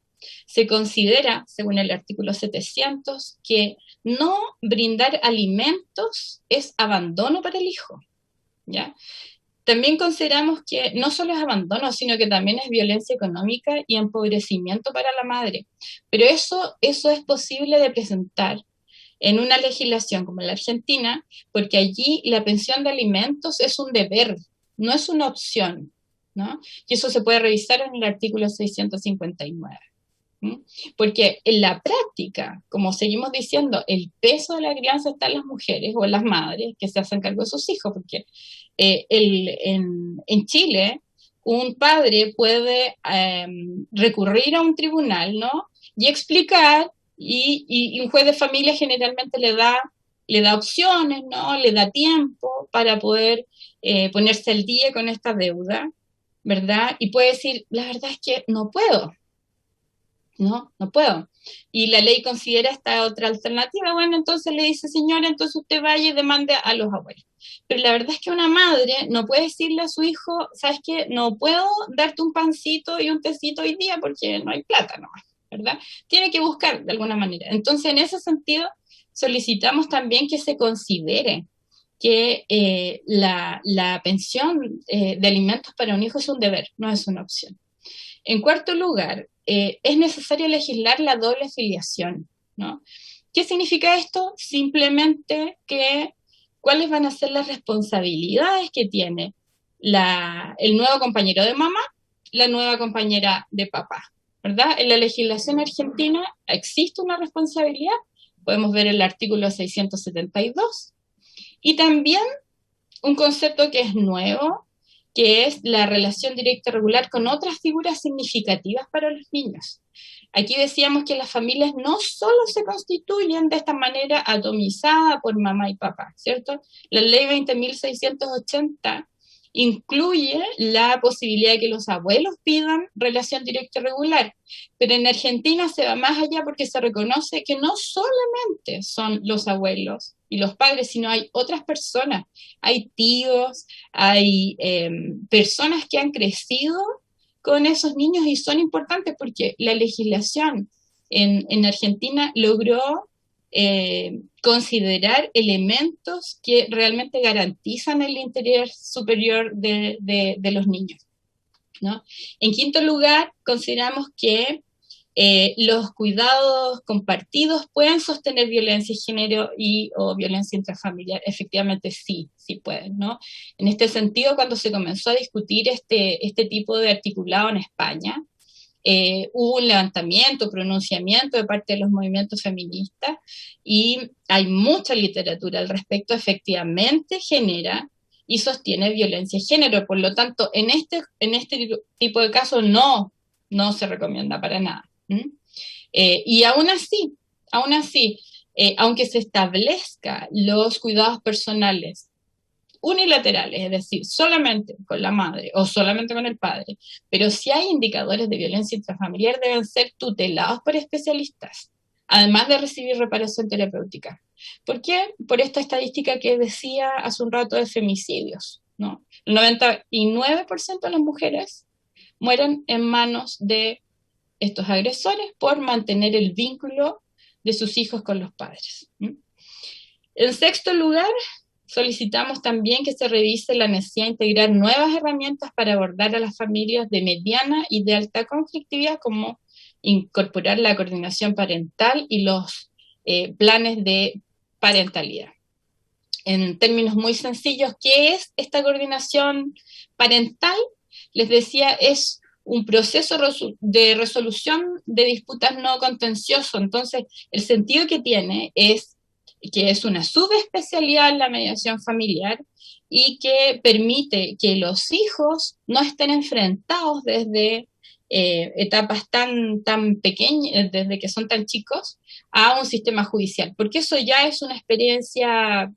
se considera, según el artículo 700, que no brindar alimentos es abandono para el hijo, ¿ya? También consideramos que no solo es abandono, sino que también es violencia económica y empobrecimiento para la madre. Pero eso es posible de presentar en una legislación como la Argentina, porque allí la pensión de alimentos es un deber, no es una opción, ¿no? Y eso se puede revisar en el artículo 659. Porque en la práctica, como seguimos diciendo, el peso de la crianza está en las mujeres o en las madres que se hacen cargo de sus hijos, porque en Chile un padre puede recurrir a un tribunal, ¿no?, y explicar, y un juez de familia generalmente le da opciones, ¿no?, le da tiempo para poder ponerse al día con esta deuda, ¿verdad? Y puede decir, la verdad es que no puedo. No puedo. Y la ley considera esta otra alternativa. Bueno, entonces le dice, señora, entonces usted vaya y demande a los abuelos. Pero la verdad es que una madre no puede decirle a su hijo, ¿sabes qué? No puedo darte un pancito y un tecito hoy día porque no hay plata nomás, ¿verdad? Tiene que buscar de alguna manera. Entonces, en ese sentido, solicitamos también que se considere que la pensión de alimentos para un hijo es un deber, no es una opción. En cuarto lugar, es necesario legislar la doble filiación, ¿no? ¿Qué significa esto? Simplemente que cuáles van a ser las responsabilidades que tiene el nuevo compañero de mamá, la nueva compañera de papá, ¿verdad? En la legislación argentina existe una responsabilidad, podemos ver el artículo 672, y también un concepto que es nuevo, que es la relación directa regular con otras figuras significativas para los niños. Aquí decíamos que las familias no solo se constituyen de esta manera atomizada por mamá y papá, ¿cierto? La ley 20.680 incluye la posibilidad de que los abuelos pidan relación directa regular, pero en Argentina se va más allá porque se reconoce que no solamente son los abuelos y los padres, sino hay otras personas, hay tíos, hay personas que han crecido con esos niños y son importantes porque la legislación en Argentina logró considerar elementos que realmente garantizan el interés superior de los niños. ¿no? En quinto lugar, consideramos que los cuidados compartidos pueden sostener violencia de género o violencia intrafamiliar. Efectivamente sí pueden, ¿no? En este sentido, cuando se comenzó a discutir este tipo de articulado en España, hubo un levantamiento, pronunciamiento de parte de los movimientos feministas, y hay mucha literatura al respecto. Efectivamente genera y sostiene violencia de género. Por lo tanto, en este tipo de casos no se recomienda para nada. Y aún así, aunque se establezca los cuidados personales unilaterales, es decir, solamente con la madre o solamente con el padre, pero si hay indicadores de violencia intrafamiliar, deben ser tutelados por especialistas, además de recibir reparación terapéutica. ¿Por qué? Por esta estadística que decía hace un rato de femicidios, ¿no? El 99% de las mujeres mueren en manos de estos agresores por mantener el vínculo de sus hijos con los padres. En sexto lugar, solicitamos también que se revise la necesidad de integrar nuevas herramientas para abordar a las familias de mediana y de alta conflictividad, como incorporar la coordinación parental y los planes de parentalidad. En términos muy sencillos, ¿qué es esta coordinación parental? Les decía, es un proceso de resolución de disputas no contencioso. Entonces, el sentido que tiene es que es una subespecialidad en la mediación familiar y que permite que los hijos no estén enfrentados desde etapas tan pequeñas, desde que son tan chicos, a un sistema judicial, porque eso ya es una experiencia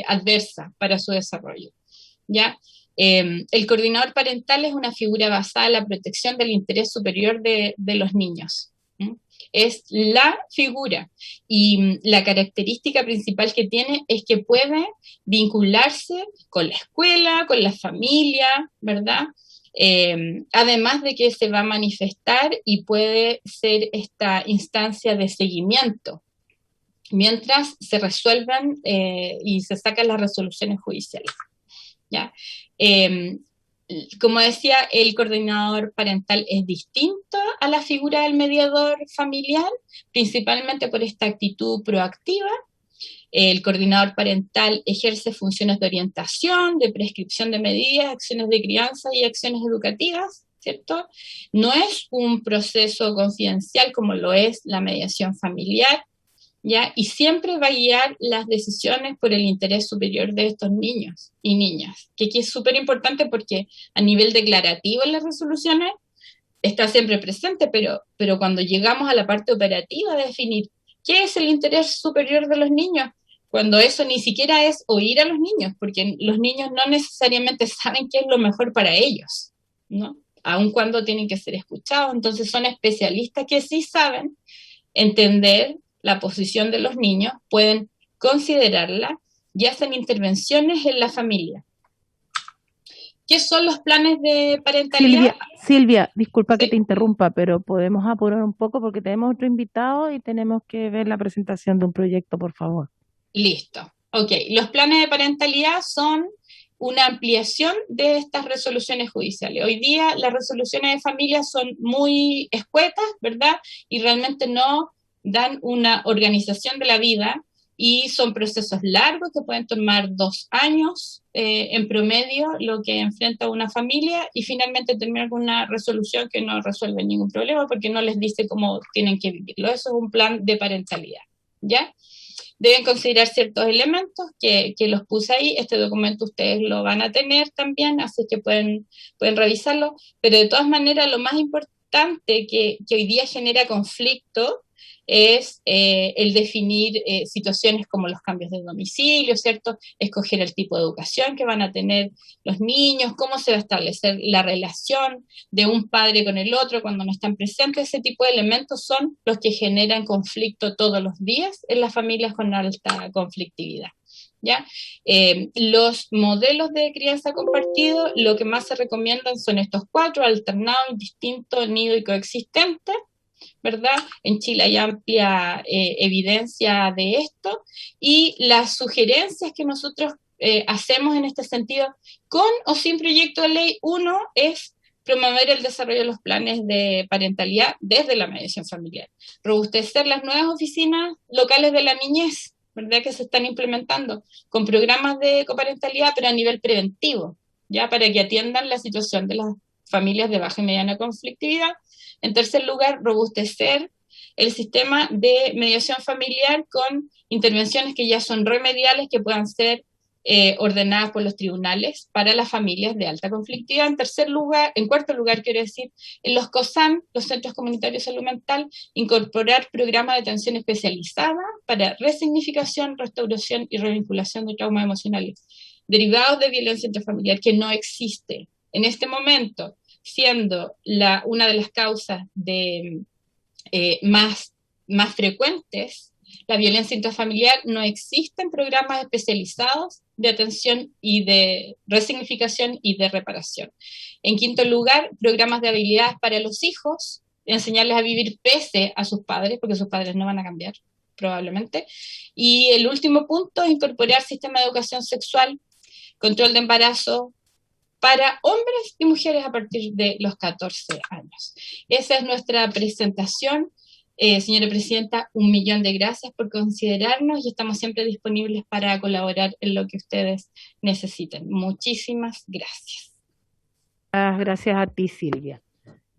adversa para su desarrollo, ¿ya? El coordinador parental es una figura basada en la protección del interés superior de los niños. Es la figura, y la característica principal que tiene es que puede vincularse con la escuela, con la familia, ¿verdad? Además de que se va a manifestar y puede ser esta instancia de seguimiento mientras se resuelvan y se sacan las resoluciones judiciales, ¿ya? Como decía, el coordinador parental es distinto a la figura del mediador familiar, principalmente por esta actitud proactiva. El coordinador parental ejerce funciones de orientación, de prescripción de medidas, acciones de crianza y acciones educativas, ¿cierto? No es un proceso confidencial como lo es la mediación familiar, ¿ya? Y siempre va a guiar las decisiones por el interés superior de estos niños y niñas, que aquí es súper importante porque a nivel declarativo en las resoluciones está siempre presente, pero cuando llegamos a la parte operativa de definir qué es el interés superior de los niños, cuando eso ni siquiera es oír a los niños, porque los niños no necesariamente saben qué es lo mejor para ellos, ¿no? Aun cuando tienen que ser escuchados. Entonces son especialistas que sí saben entender la posición de los niños, pueden considerarla y hacen intervenciones en la familia. ¿Qué son los planes de parentalidad? Silvia, disculpa Sí. que te interrumpa, pero podemos apurar un poco porque tenemos otro invitado y tenemos que ver la presentación de un proyecto, por favor. Listo. Ok, los planes de parentalidad son una ampliación de estas resoluciones judiciales. Hoy día las resoluciones de familia son muy escuetas, ¿verdad? Y realmente no dan una organización de la vida y son procesos largos que pueden tomar 2 años en promedio, lo que enfrenta una familia, y finalmente terminar con una resolución que no resuelve ningún problema porque no les dice cómo tienen que vivirlo. Eso es un plan de parentalidad, ¿ya? Deben considerar ciertos elementos que los puse ahí. Este documento ustedes lo van a tener también, así que pueden revisarlo, pero de todas maneras lo más importante que hoy día genera conflicto es el definir situaciones como los cambios de domicilio, ¿cierto? Escoger el tipo de educación que van a tener los niños, cómo se va a establecer la relación de un padre con el otro cuando no están presentes. Ese tipo de elementos son los que generan conflicto todos los días en las familias con alta conflictividad, ¿ya? Los modelos de crianza compartido, lo que más se recomiendan son estos 4: alternado, indistinto, nido y coexistente, ¿verdad? En Chile hay amplia evidencia de esto, y las sugerencias que nosotros hacemos en este sentido, con o sin proyecto de ley, uno es promover el desarrollo de los planes de parentalidad desde la mediación familiar, robustecer las nuevas oficinas locales de la niñez, ¿verdad?, que se están implementando con programas de coparentalidad, pero a nivel preventivo, ya para que atiendan la situación de las familias de baja y mediana conflictividad. En tercer lugar, robustecer el sistema de mediación familiar con intervenciones que ya son remediales, que puedan ser ordenadas por los tribunales para las familias de alta conflictividad. En cuarto lugar, quiero decir, en los COSAM, los Centros Comunitarios de Salud Mental, incorporar programas de atención especializada para resignificación, restauración y revinculación de traumas emocionales derivados de violencia intrafamiliar, que no existe en este momento, siendo una de las causas de más frecuentes, la violencia intrafamiliar. No existen programas especializados de atención y de resignificación y de reparación. En quinto lugar, programas de habilidades para los hijos, enseñarles a vivir pese a sus padres, porque sus padres no van a cambiar, probablemente. Y el último punto, incorporar sistema de educación sexual, control de embarazo, para hombres y mujeres a partir de los 14 años. Esa es nuestra presentación. Señora Presidenta, 1.000.000 de gracias por considerarnos y estamos siempre disponibles para colaborar en lo que ustedes necesiten. Muchísimas gracias. Gracias a ti, Silvia.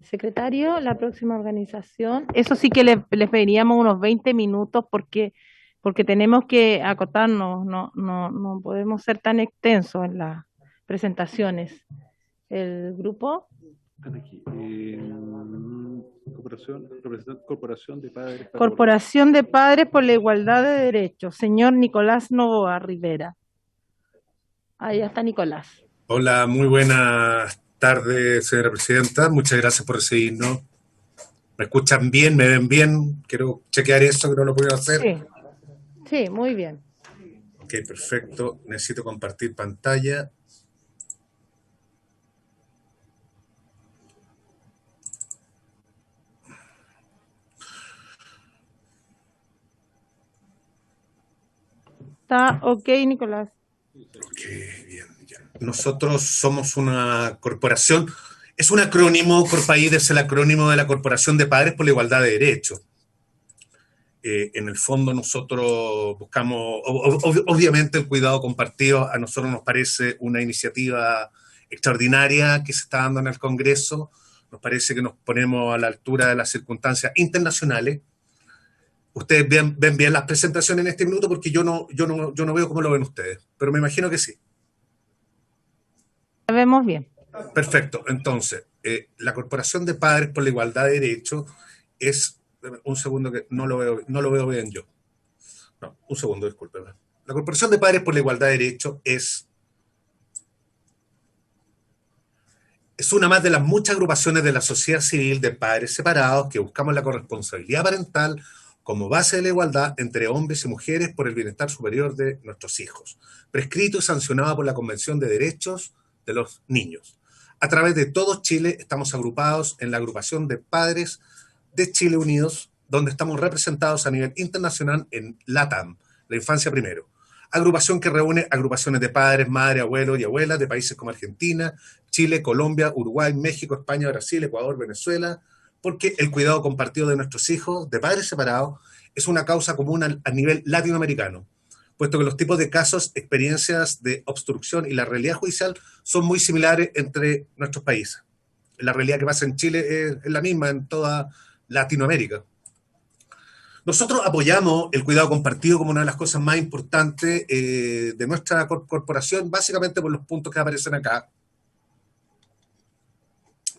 Secretario, la próxima organización. Eso sí que les pediríamos unos 20 minutos porque tenemos que acotarnos, no podemos ser tan extensos en las presentaciones. El grupo. Corporación de Padres. Corporación de Padres por la Igualdad de Derechos. Señor Nicolás Novoa Rivera. Ahí está Nicolás. Hola, muy buenas tardes, señora Presidenta. Muchas gracias por recibirnos. ¿Me escuchan bien? ¿Me ven bien? Quiero chequear eso, que no lo puedo hacer. Sí, muy bien. Ok, perfecto. Necesito compartir pantalla. Está ok, Nicolás. Ok, bien, ya. Nosotros somos una corporación, es un acrónimo, Corpaíd es el acrónimo de la Corporación de Padres por la Igualdad de Derechos. En el fondo nosotros buscamos, obviamente el cuidado compartido a nosotros nos parece una iniciativa extraordinaria que se está dando en el Congreso, nos parece que nos ponemos a la altura de las circunstancias internacionales. Ustedes ven bien las presentaciones en este minuto porque yo no veo cómo lo ven ustedes, pero me imagino que sí. La vemos bien. Perfecto. Entonces, la Corporación de Padres por la Igualdad de Derechos es... Un segundo que no lo veo bien yo. No, un segundo, discúlpeme. La Corporación de Padres por la Igualdad de Derechos es una más de las muchas agrupaciones de la sociedad civil de padres separados que buscamos la corresponsabilidad parental como base de la igualdad entre hombres y mujeres por el bienestar superior de nuestros hijos, prescrito y sancionado por la Convención de Derechos de los Niños. A través de todo Chile estamos agrupados en la agrupación de padres de Chile Unidos, donde estamos representados a nivel internacional en LATAM, la infancia primero. Agrupación que reúne agrupaciones de padres, madres, abuelos y abuelas de países como Argentina, Chile, Colombia, Uruguay, México, España, Brasil, Ecuador, Venezuela, porque el cuidado compartido de nuestros hijos de padres separados es una causa común a nivel latinoamericano, puesto que los tipos de casos, experiencias de obstrucción y la realidad judicial son muy similares entre nuestros países. La realidad que pasa en Chile es la misma en toda Latinoamérica. Nosotros apoyamos el cuidado compartido como una de las cosas más importantes de nuestra corporación, básicamente por los puntos que aparecen acá,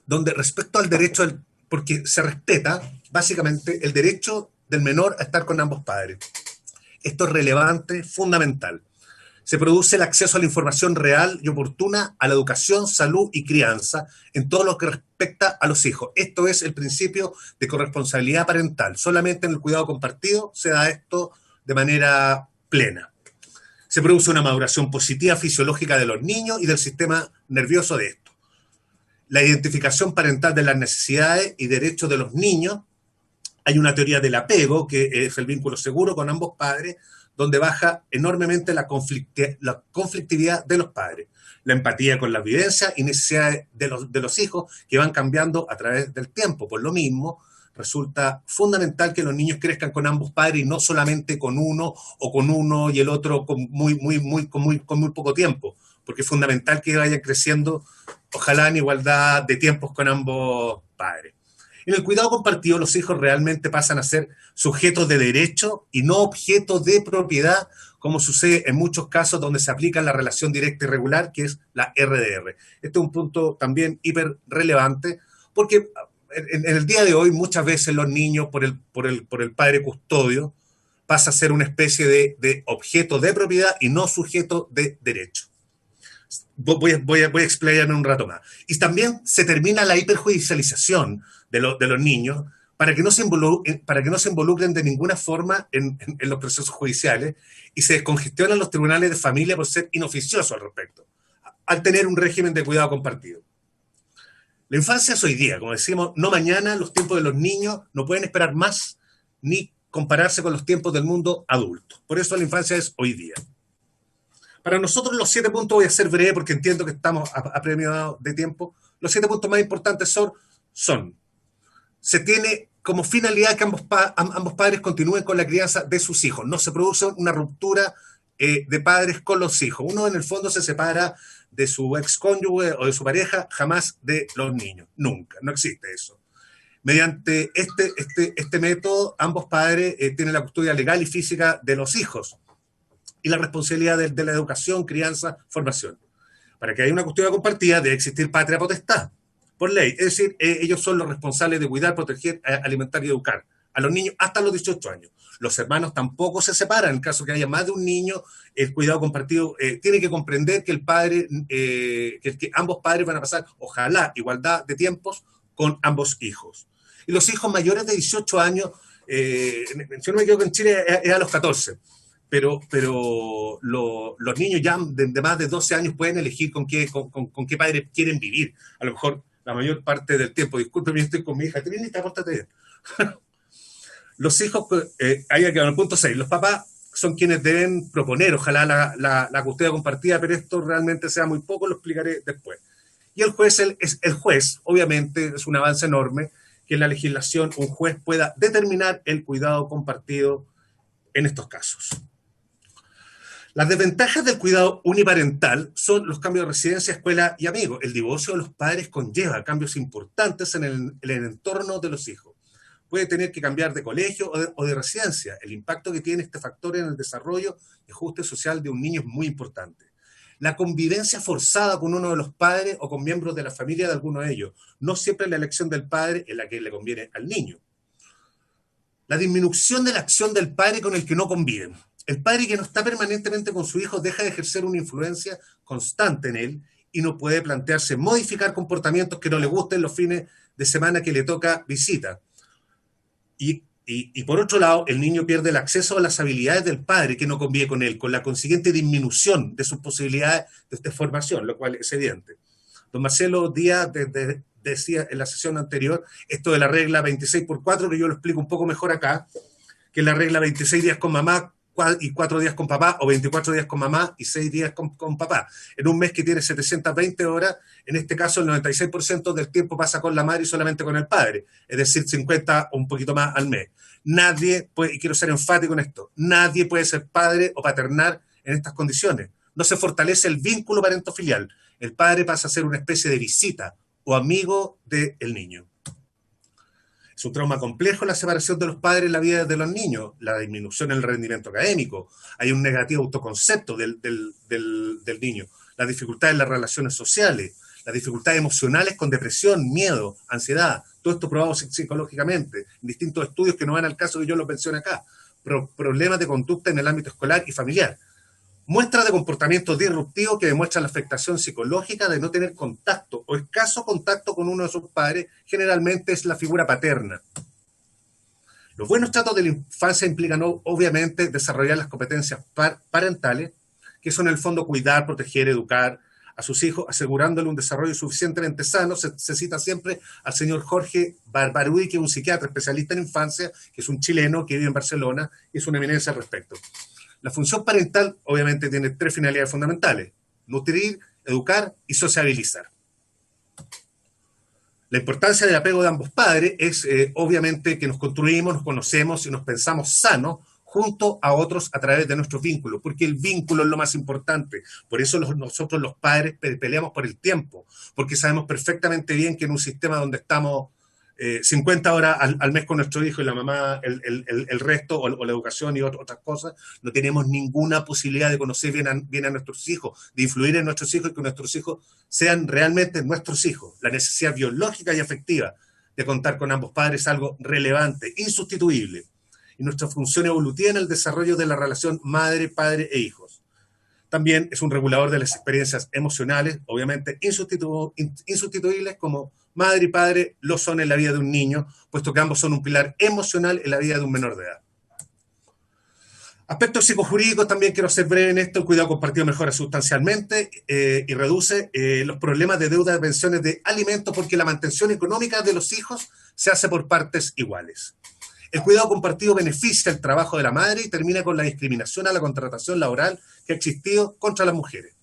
donde respecto al derecho, porque se respeta básicamente el derecho del menor a estar con ambos padres. Esto es relevante, fundamental. Se produce el acceso a la información real y oportuna a la educación, salud y crianza en todo lo que respecta a los hijos. Esto es el principio de corresponsabilidad parental. Solamente en el cuidado compartido se da esto de manera plena. Se produce una maduración positiva fisiológica de los niños y del sistema nervioso de estos. La identificación parental de las necesidades y derechos de los niños. Hay una teoría del apego, que es el vínculo seguro con ambos padres, donde baja enormemente la conflictividad de los padres. la empatía con las vivencias y necesidades de los hijos que van cambiando a través del tiempo. Por lo mismo, resulta fundamental que los niños crezcan con ambos padres y no solamente con uno o con uno y el otro con muy poco tiempo, porque es fundamental que vayan creciendo, ojalá en igualdad de tiempos con ambos padres. En el cuidado compartido, los hijos realmente pasan a ser sujetos de derecho y no objetos de propiedad, como sucede en muchos casos donde se aplica la relación directa y regular, que es la RDR. Este es un punto también hiper relevante, porque en el día de hoy muchas veces los niños, por el padre custodio, pasa a ser una especie de objeto de propiedad y no sujeto de derecho. Voy a explayarme un rato más. Y también se termina la hiperjudicialización de los niños para que no se involucren de ninguna forma en los procesos judiciales y se descongestionan los tribunales de familia por ser inoficiosos al respecto, al tener un régimen de cuidado compartido. La infancia es hoy día, como decimos, no mañana. Los tiempos de los niños no pueden esperar más ni compararse con los tiempos del mundo adulto. Por eso la infancia es hoy día. Para nosotros los 7 puntos, voy a ser breve porque entiendo que estamos apremiados de tiempo, los 7 puntos más importantes son se tiene como finalidad que ambos padres continúen con la crianza de sus hijos, no se produce una ruptura de padres con los hijos. Uno en el fondo se separa de su excónyuge o de su pareja, jamás de los niños, nunca, no existe eso. Mediante este método, ambos padres tienen la custodia legal y física de los hijos y la responsabilidad de la educación, crianza, formación. Para que haya una custodia compartida debe existir patria potestad, por ley. Es decir, ellos son los responsables de cuidar, proteger, alimentar y educar a los niños hasta los 18 años. Los hermanos tampoco se separan. En caso que haya más de un niño, el cuidado compartido tiene que comprender que que ambos padres van a pasar, ojalá, igualdad de tiempos con ambos hijos. Y los hijos mayores de 18 años, si no me equivoco, en Chile es a los 14. Pero los niños ya de más de 12 años pueden elegir con qué padres quieren vivir. A lo mejor la mayor parte del tiempo. Discúlpeme, yo estoy con mi hija. ¿Te vienes? Pórtate bien. Los hijos, ahí ha quedado en el punto 6. Los papás son quienes deben proponer, ojalá, la custodia compartida, pero esto realmente sea muy poco, lo explicaré después. Y el juez, obviamente, es un avance enorme que en la legislación un juez pueda determinar el cuidado compartido en estos casos. Las desventajas del cuidado uniparental son los cambios de residencia, escuela y amigos. El divorcio de los padres conlleva cambios importantes en el entorno de los hijos. Puede tener que cambiar de colegio o de residencia. El impacto que tiene este factor en el desarrollo y ajuste social de un niño es muy importante. La convivencia forzada con uno de los padres o con miembros de la familia de alguno de ellos. No siempre la elección del padre es la que le conviene al niño. La disminución de la acción del padre con el que no conviven. El padre que no está permanentemente con su hijo deja de ejercer una influencia constante en él y no puede plantearse modificar comportamientos que no le gusten los fines de semana que le toca visita. Y por otro lado, el niño pierde el acceso a las habilidades del padre que no convive con él, con la consiguiente disminución de sus posibilidades de formación, lo cual es evidente. Don Marcelo Díaz decía en la sesión anterior esto de la regla 26x4, que yo lo explico un poco mejor acá, que es la regla 26 días con mamá y 4 días con papá, o 24 días con mamá y 6 días con papá. En un mes que tiene 720 horas, en este caso el 96% del tiempo pasa con la madre y solamente con el padre, es decir, 50 o un poquito más al mes. Nadie puede, y quiero ser enfático en esto, nadie puede ser padre o paternar en estas condiciones. No se fortalece el vínculo parentofilial. El padre pasa a ser una especie de visita o amigo del niño. Es un trauma complejo la separación de los padres en la vida de los niños, la disminución en el rendimiento académico, hay un negativo autoconcepto del niño, las dificultades en las relaciones sociales, las dificultades emocionales con depresión, miedo, ansiedad, todo esto probado psicológicamente, en distintos estudios que no van al caso que yo lo menciono acá, problemas de conducta en el ámbito escolar y familiar. Muestras de comportamientos disruptivos que demuestran la afectación psicológica de no tener contacto o escaso contacto con uno de sus padres, generalmente es la figura paterna. Los buenos tratos de la infancia implican obviamente desarrollar las competencias parentales, que son en el fondo cuidar, proteger, educar a sus hijos, asegurándole un desarrollo suficientemente sano. Se cita siempre al señor Jorge Barbarui, que es un psiquiatra especialista en infancia, que es un chileno que vive en Barcelona y es una eminencia al respecto. La función parental obviamente tiene 3 finalidades fundamentales: nutrir, educar y sociabilizar. La importancia del apego de ambos padres es obviamente que nos construimos, nos conocemos y nos pensamos sanos junto a otros a través de nuestros vínculos, porque el vínculo es lo más importante. Por eso nosotros los padres peleamos por el tiempo, porque sabemos perfectamente bien que en un sistema donde estamos 50 horas al mes con nuestro hijo y la mamá el resto, o la educación y otras cosas, no tenemos ninguna posibilidad de conocer bien a nuestros hijos, de influir en nuestros hijos y que nuestros hijos sean realmente nuestros hijos. La necesidad biológica y afectiva de contar con ambos padres es algo relevante, insustituible, y nuestra función evolutiva en el desarrollo de la relación madre, padre e hijos. También es un regulador de las experiencias emocionales, obviamente insustituibles, como madre y padre lo son en la vida de un niño, puesto que ambos son un pilar emocional en la vida de un menor de edad. Aspectos psicojurídicos, también quiero ser breve en esto. El cuidado compartido mejora sustancialmente y reduce los problemas de deuda de pensiones de alimentos, porque la mantención económica de los hijos se hace por partes iguales. El cuidado compartido beneficia el trabajo de la madre y termina con la discriminación a la contratación laboral que ha existido contra las mujeres.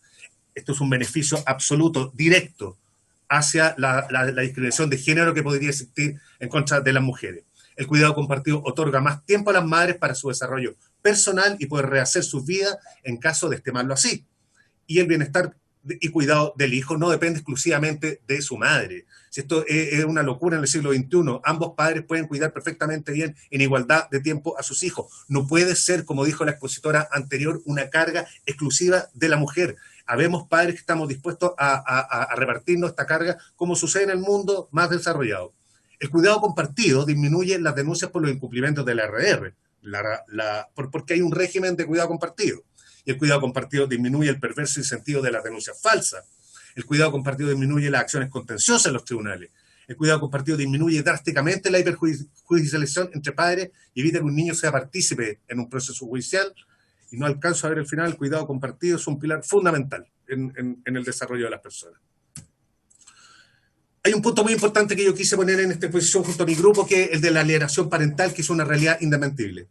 Esto es un beneficio absoluto, directo, hacia la discriminación de género que podría existir en contra de las mujeres. El cuidado compartido otorga más tiempo a las madres para su desarrollo personal y poder rehacer sus vidas en caso de estimarlo así. Y el bienestar y cuidado del hijo no depende exclusivamente de su madre. Si esto es una locura en el siglo XXI, ambos padres pueden cuidar perfectamente bien en igualdad de tiempo a sus hijos. No puede ser, como dijo la expositora anterior, una carga exclusiva de la mujer. Habemos padres que estamos dispuestos a repartirnos esta carga, como sucede en el mundo más desarrollado. El cuidado compartido disminuye las denuncias por los incumplimientos de la RR, porque hay un régimen de cuidado compartido. Y el cuidado compartido disminuye el perverso incentivo de las denuncias falsas. El cuidado compartido disminuye las acciones contenciosas en los tribunales. El cuidado compartido disminuye drásticamente la hiperjudicialización entre padres y evita que un niño sea partícipe en un proceso judicial. Y no alcanzo a ver el final. El cuidado compartido es un pilar fundamental en el desarrollo de las personas. Hay un punto muy importante que yo quise poner en esta exposición junto a mi grupo, que es el de la alienación parental, que es una realidad indesmentible.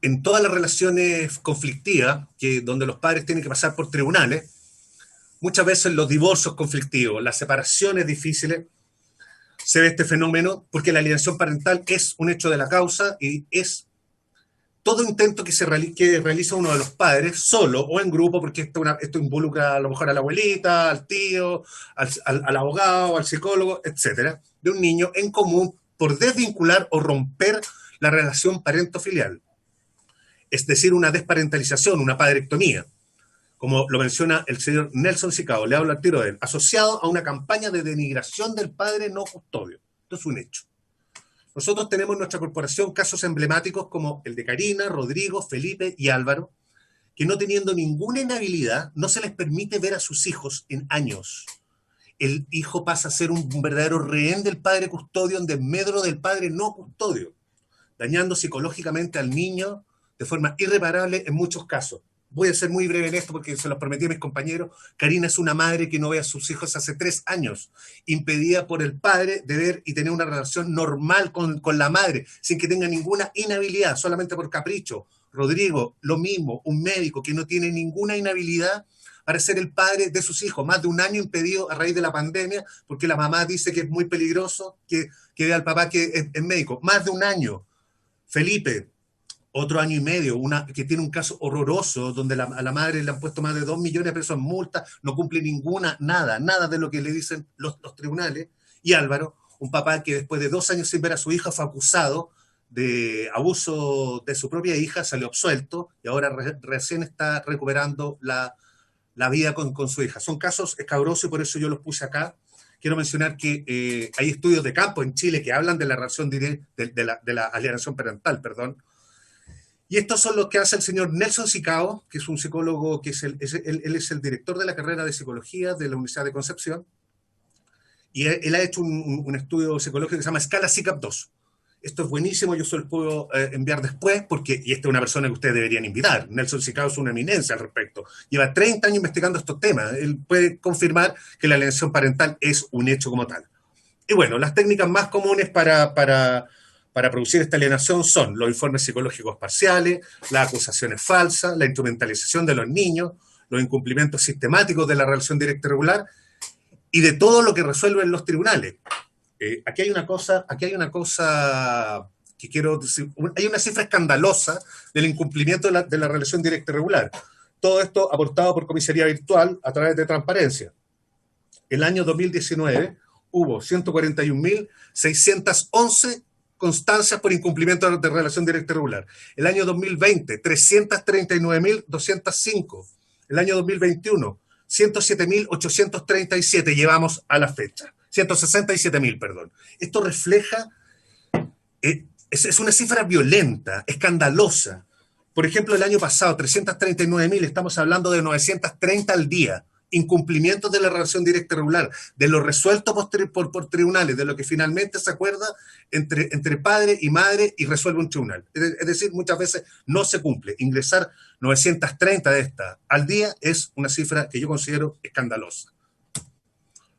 En todas las relaciones conflictivas, donde los padres tienen que pasar por tribunales, muchas veces los divorcios conflictivos, las separaciones difíciles, se ve este fenómeno porque la alienación parental es un hecho de la causa y es todo intento que realiza uno de los padres, solo o en grupo, porque esto involucra a lo mejor a la abuelita, al tío, al abogado, al psicólogo, etcétera, de un niño en común por desvincular o romper la relación parento-filial. Es decir, una desparentalización, una padrectomía, como lo menciona el señor Nelson Sicao, le hablo al tiro de él, asociado a una campaña de denigración del padre no custodio. Esto es un hecho. Nosotros tenemos en nuestra corporación casos emblemáticos como el de Karina, Rodrigo, Felipe y Álvaro, que no teniendo ninguna inhabilidad, no se les permite ver a sus hijos en años. El hijo pasa a ser un verdadero rehén del padre custodio en desmedro del padre no custodio, dañando psicológicamente al niño de forma irreparable en muchos casos. Voy a ser muy breve en esto porque se los prometí a mis compañeros. Karina es una madre que no ve a sus hijos hace 3 años, impedida por el padre de ver y tener una relación normal con la madre, sin que tenga ninguna inhabilidad, solamente por capricho. Rodrigo, lo mismo, un médico que no tiene ninguna inhabilidad para ser el padre de sus hijos, más de 1 año impedido a raíz de la pandemia, porque la mamá dice que es muy peligroso que vea al papá que es médico. Más de 1 año. Felipe, otro 1 año y medio, que tiene un caso horroroso donde a la madre le han puesto más de 2 millones de pesos en multa, no cumple nada de lo que le dicen los tribunales. Y Álvaro, un papá que después de 2 años sin ver a su hija fue acusado de abuso de su propia hija, salió absuelto y ahora recién está recuperando la vida con su hija. Son casos escabrosos y por eso yo los puse acá. Quiero mencionar que hay estudios de campo en Chile que hablan de la relación de la alienación parental, perdón. Y estos son los que hace el señor Nelson Sicao, que es un psicólogo, que él es el director de la carrera de psicología de la Universidad de Concepción. Y él ha hecho un estudio psicológico que se llama Escala SICAP 2. Esto es buenísimo, yo se lo puedo enviar después, y esta es una persona que ustedes deberían invitar. Nelson Sicao es una eminencia al respecto. Lleva 30 años investigando estos temas. Él puede confirmar que la alienación parental es un hecho como tal. Y bueno, las técnicas más comunes para producir esta alienación son los informes psicológicos parciales, las acusaciones falsas, la instrumentalización de los niños, los incumplimientos sistemáticos de la relación directa y regular y de todo lo que resuelven los tribunales. Aquí hay una cosa que quiero decir, hay una cifra escandalosa del incumplimiento de la relación directa y regular. Todo esto aportado por comisaría virtual a través de transparencia. El año 2019 hubo 141.611 constancias por incumplimiento de relación directa y regular. El año 2020, 339.205. El año 2021, 107.837 llevamos a la fecha. 167.000, perdón. Esto refleja, es una cifra violenta, escandalosa. Por ejemplo, el año pasado, 339.000, estamos hablando de 930 al día. Incumplimientos de la relación directa y regular, de lo resuelto por tribunales, de lo que finalmente se acuerda entre padre y madre y resuelve un tribunal. Es decir, muchas veces no se cumple. Ingresar 930 de estas al día es una cifra que yo considero escandalosa.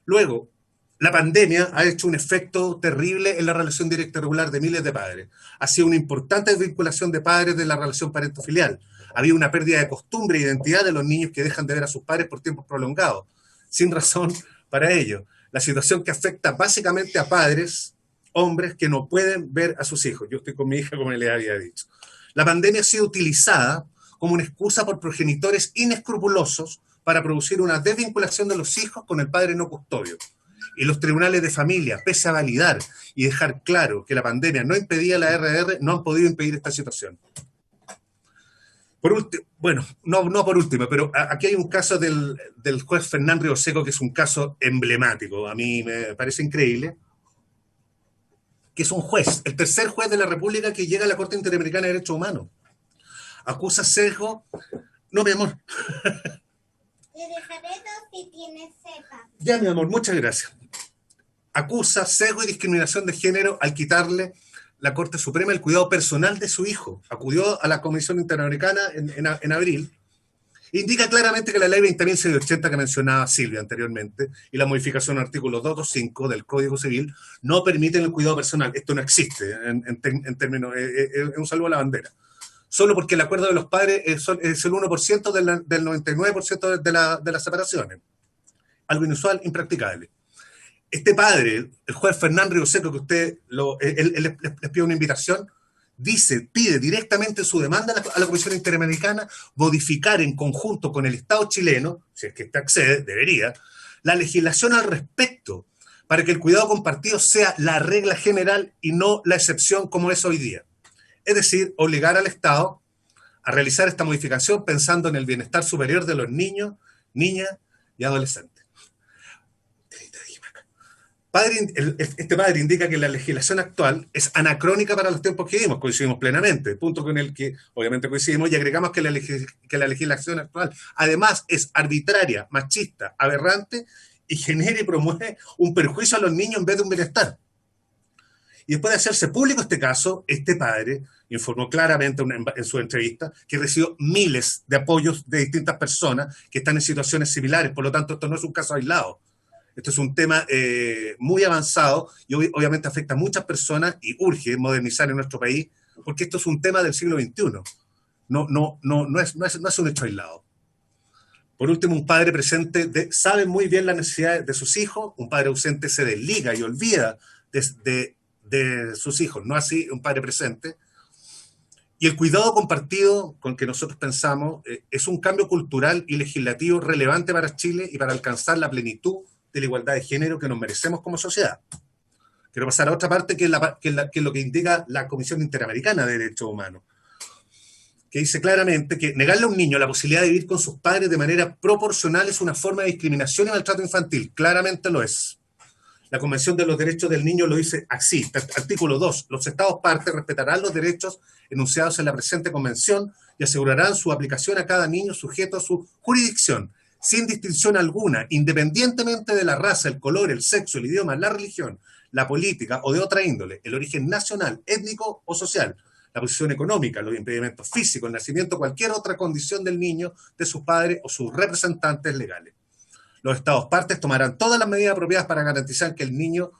Luego, la pandemia ha hecho un efecto terrible en la relación directa y regular de miles de padres. Ha sido una importante desvinculación de padres de la relación parento-filial. Había una pérdida de costumbre e identidad de los niños que dejan de ver a sus padres por tiempos prolongados, sin razón para ello. La situación que afecta básicamente a padres, hombres, que no pueden ver a sus hijos. Yo estoy con mi hija, como les había dicho. La pandemia ha sido utilizada como una excusa por progenitores inescrupulosos para producir una desvinculación de los hijos con el padre no custodio. Y los tribunales de familia, pese a validar y dejar claro que la pandemia no impedía la RR, no han podido impedir esta situación. Por último, bueno, no por último, pero aquí hay un caso del juez Fernán Rioseco, que es un caso emblemático, a mí me parece increíble, que es un juez, el tercer juez de la República que llega a la Corte Interamericana de Derechos Humanos. Acusa sesgo. No, mi amor. Le dejaré dos si tienes cepa. Ya, mi amor, muchas gracias. Acusa sesgo y discriminación de género al quitarle la Corte Suprema el cuidado personal de su hijo. Acudió a la Comisión Interamericana en abril. Indica claramente que la ley 20.680 que mencionaba Silvia anteriormente y la modificación del artículo 225 del Código Civil no permiten el cuidado personal. Esto no existe en términos, es un saludo a la bandera. Solo porque el acuerdo de los padres es el 1% del 99% de las separaciones. Algo inusual, impracticable. Este padre, el juez Fernán Rioseco, que usted les pide una invitación, pide directamente en su demanda a la Comisión Interamericana modificar en conjunto con el Estado chileno, si es que este accede, debería, la legislación al respecto, para que el cuidado compartido sea la regla general y no la excepción como es hoy día. Es decir, obligar al Estado a realizar esta modificación pensando en el bienestar superior de los niños, niñas y adolescentes. Este padre indica que la legislación actual es anacrónica para los tiempos que vivimos, coincidimos plenamente, punto con el que obviamente coincidimos, y agregamos que la legislación actual además es arbitraria, machista, aberrante y genera y promueve un perjuicio a los niños en vez de un bienestar. Y después de hacerse público este caso, este padre informó claramente en su entrevista que recibió miles de apoyos de distintas personas que están en situaciones similares, por lo tanto esto no es un caso aislado. Esto es un tema muy avanzado y obviamente afecta a muchas personas y urge modernizar en nuestro país porque esto es un tema del siglo XXI. No es un hecho aislado. Por último, un padre presente sabe muy bien las necesidades de sus hijos, un padre ausente se desliga y olvida de sus hijos, no así un padre presente. Y el cuidado compartido con que nosotros pensamos es un cambio cultural y legislativo relevante para Chile y para alcanzar la plenitud de la igualdad de género que nos merecemos como sociedad. Quiero pasar a otra parte que es lo que indica la Comisión Interamericana de Derechos Humanos, que dice claramente que negarle a un niño la posibilidad de vivir con sus padres de manera proporcional es una forma de discriminación y maltrato infantil. Claramente lo es. La Convención de los Derechos del Niño lo dice así, artículo 2, los Estados partes respetarán los derechos enunciados en la presente Convención y asegurarán su aplicación a cada niño sujeto a su jurisdicción, sin distinción alguna, independientemente de la raza, el color, el sexo, el idioma, la religión, la política o de otra índole, el origen nacional, étnico o social, la posición económica, los impedimentos físicos, el nacimiento, cualquier otra condición del niño, de sus padres o sus representantes legales. Los Estados partes tomarán todas las medidas apropiadas para garantizar que el niño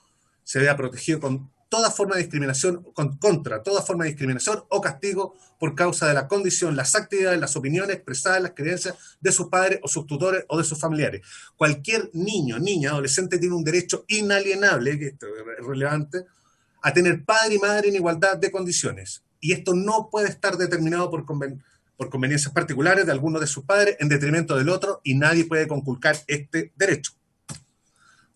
se vea protegido con toda forma de discriminación, contra toda forma de discriminación o castigo por causa de la condición, las actividades, las opiniones expresadas, las creencias de sus padres o sus tutores o de sus familiares. Cualquier niño, niña, adolescente tiene un derecho inalienable, que esto es relevante, a tener padre y madre en igualdad de condiciones. Y esto no puede estar determinado por conveniencias particulares de alguno de sus padres en detrimento del otro, y nadie puede conculcar este derecho.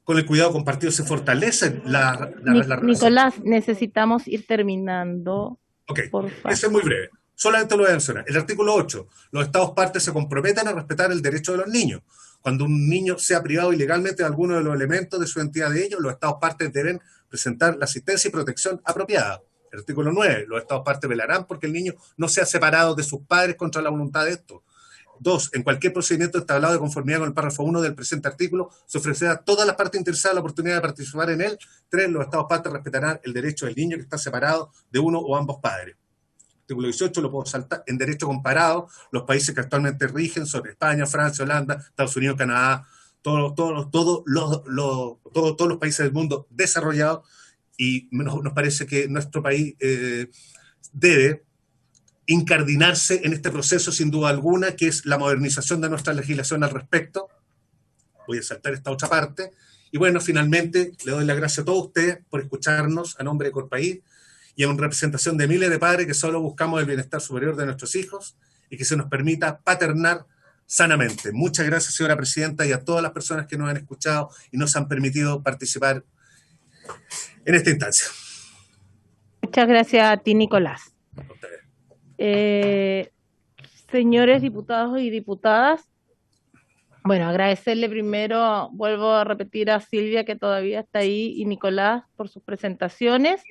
Con el cuidado compartido se fortalece la relación. Nicolás, necesitamos ir terminando. Ok, por favor. eso es muy breve. Solamente lo voy a mencionar. El artículo 8. Los Estados partes se comprometen a respetar el derecho de los niños. Cuando un niño sea privado ilegalmente de alguno de los elementos de su identidad de ellos, los Estados partes deben presentar la asistencia y protección apropiada. El artículo 9. Los Estados partes velarán porque el niño no sea separado de sus padres contra la voluntad de estos. 2. En cualquier procedimiento entablado de conformidad con el párrafo 1 del presente artículo, se ofrecerá a todas las partes interesadas la oportunidad de participar en él. 3. Los Estados partes respetarán el derecho del niño que está separado de uno o ambos padres. Artículo 18, lo puedo saltar. En derecho comparado, los países que actualmente rigen son España, Francia, Holanda, Estados Unidos, Canadá, todos los países del mundo desarrollados, y nos parece que nuestro país debe incardinarse en este proceso sin duda alguna, que es la modernización de nuestra legislación al respecto. Voy a saltar esta otra parte. Y bueno, finalmente le doy las gracias a todos ustedes por escucharnos a nombre de Corpaís y en representación de miles de padres que solo buscamos el bienestar superior de nuestros hijos y que se nos permita paternar sanamente. Muchas gracias, señora presidenta, y a todas las personas que nos han escuchado y nos han permitido participar en esta instancia. Muchas gracias a ti, Nicolás. A ustedes. Señores diputados y diputadas, bueno, agradecerle primero, vuelvo a repetir a Silvia que todavía está ahí y Nicolás por sus presentaciones.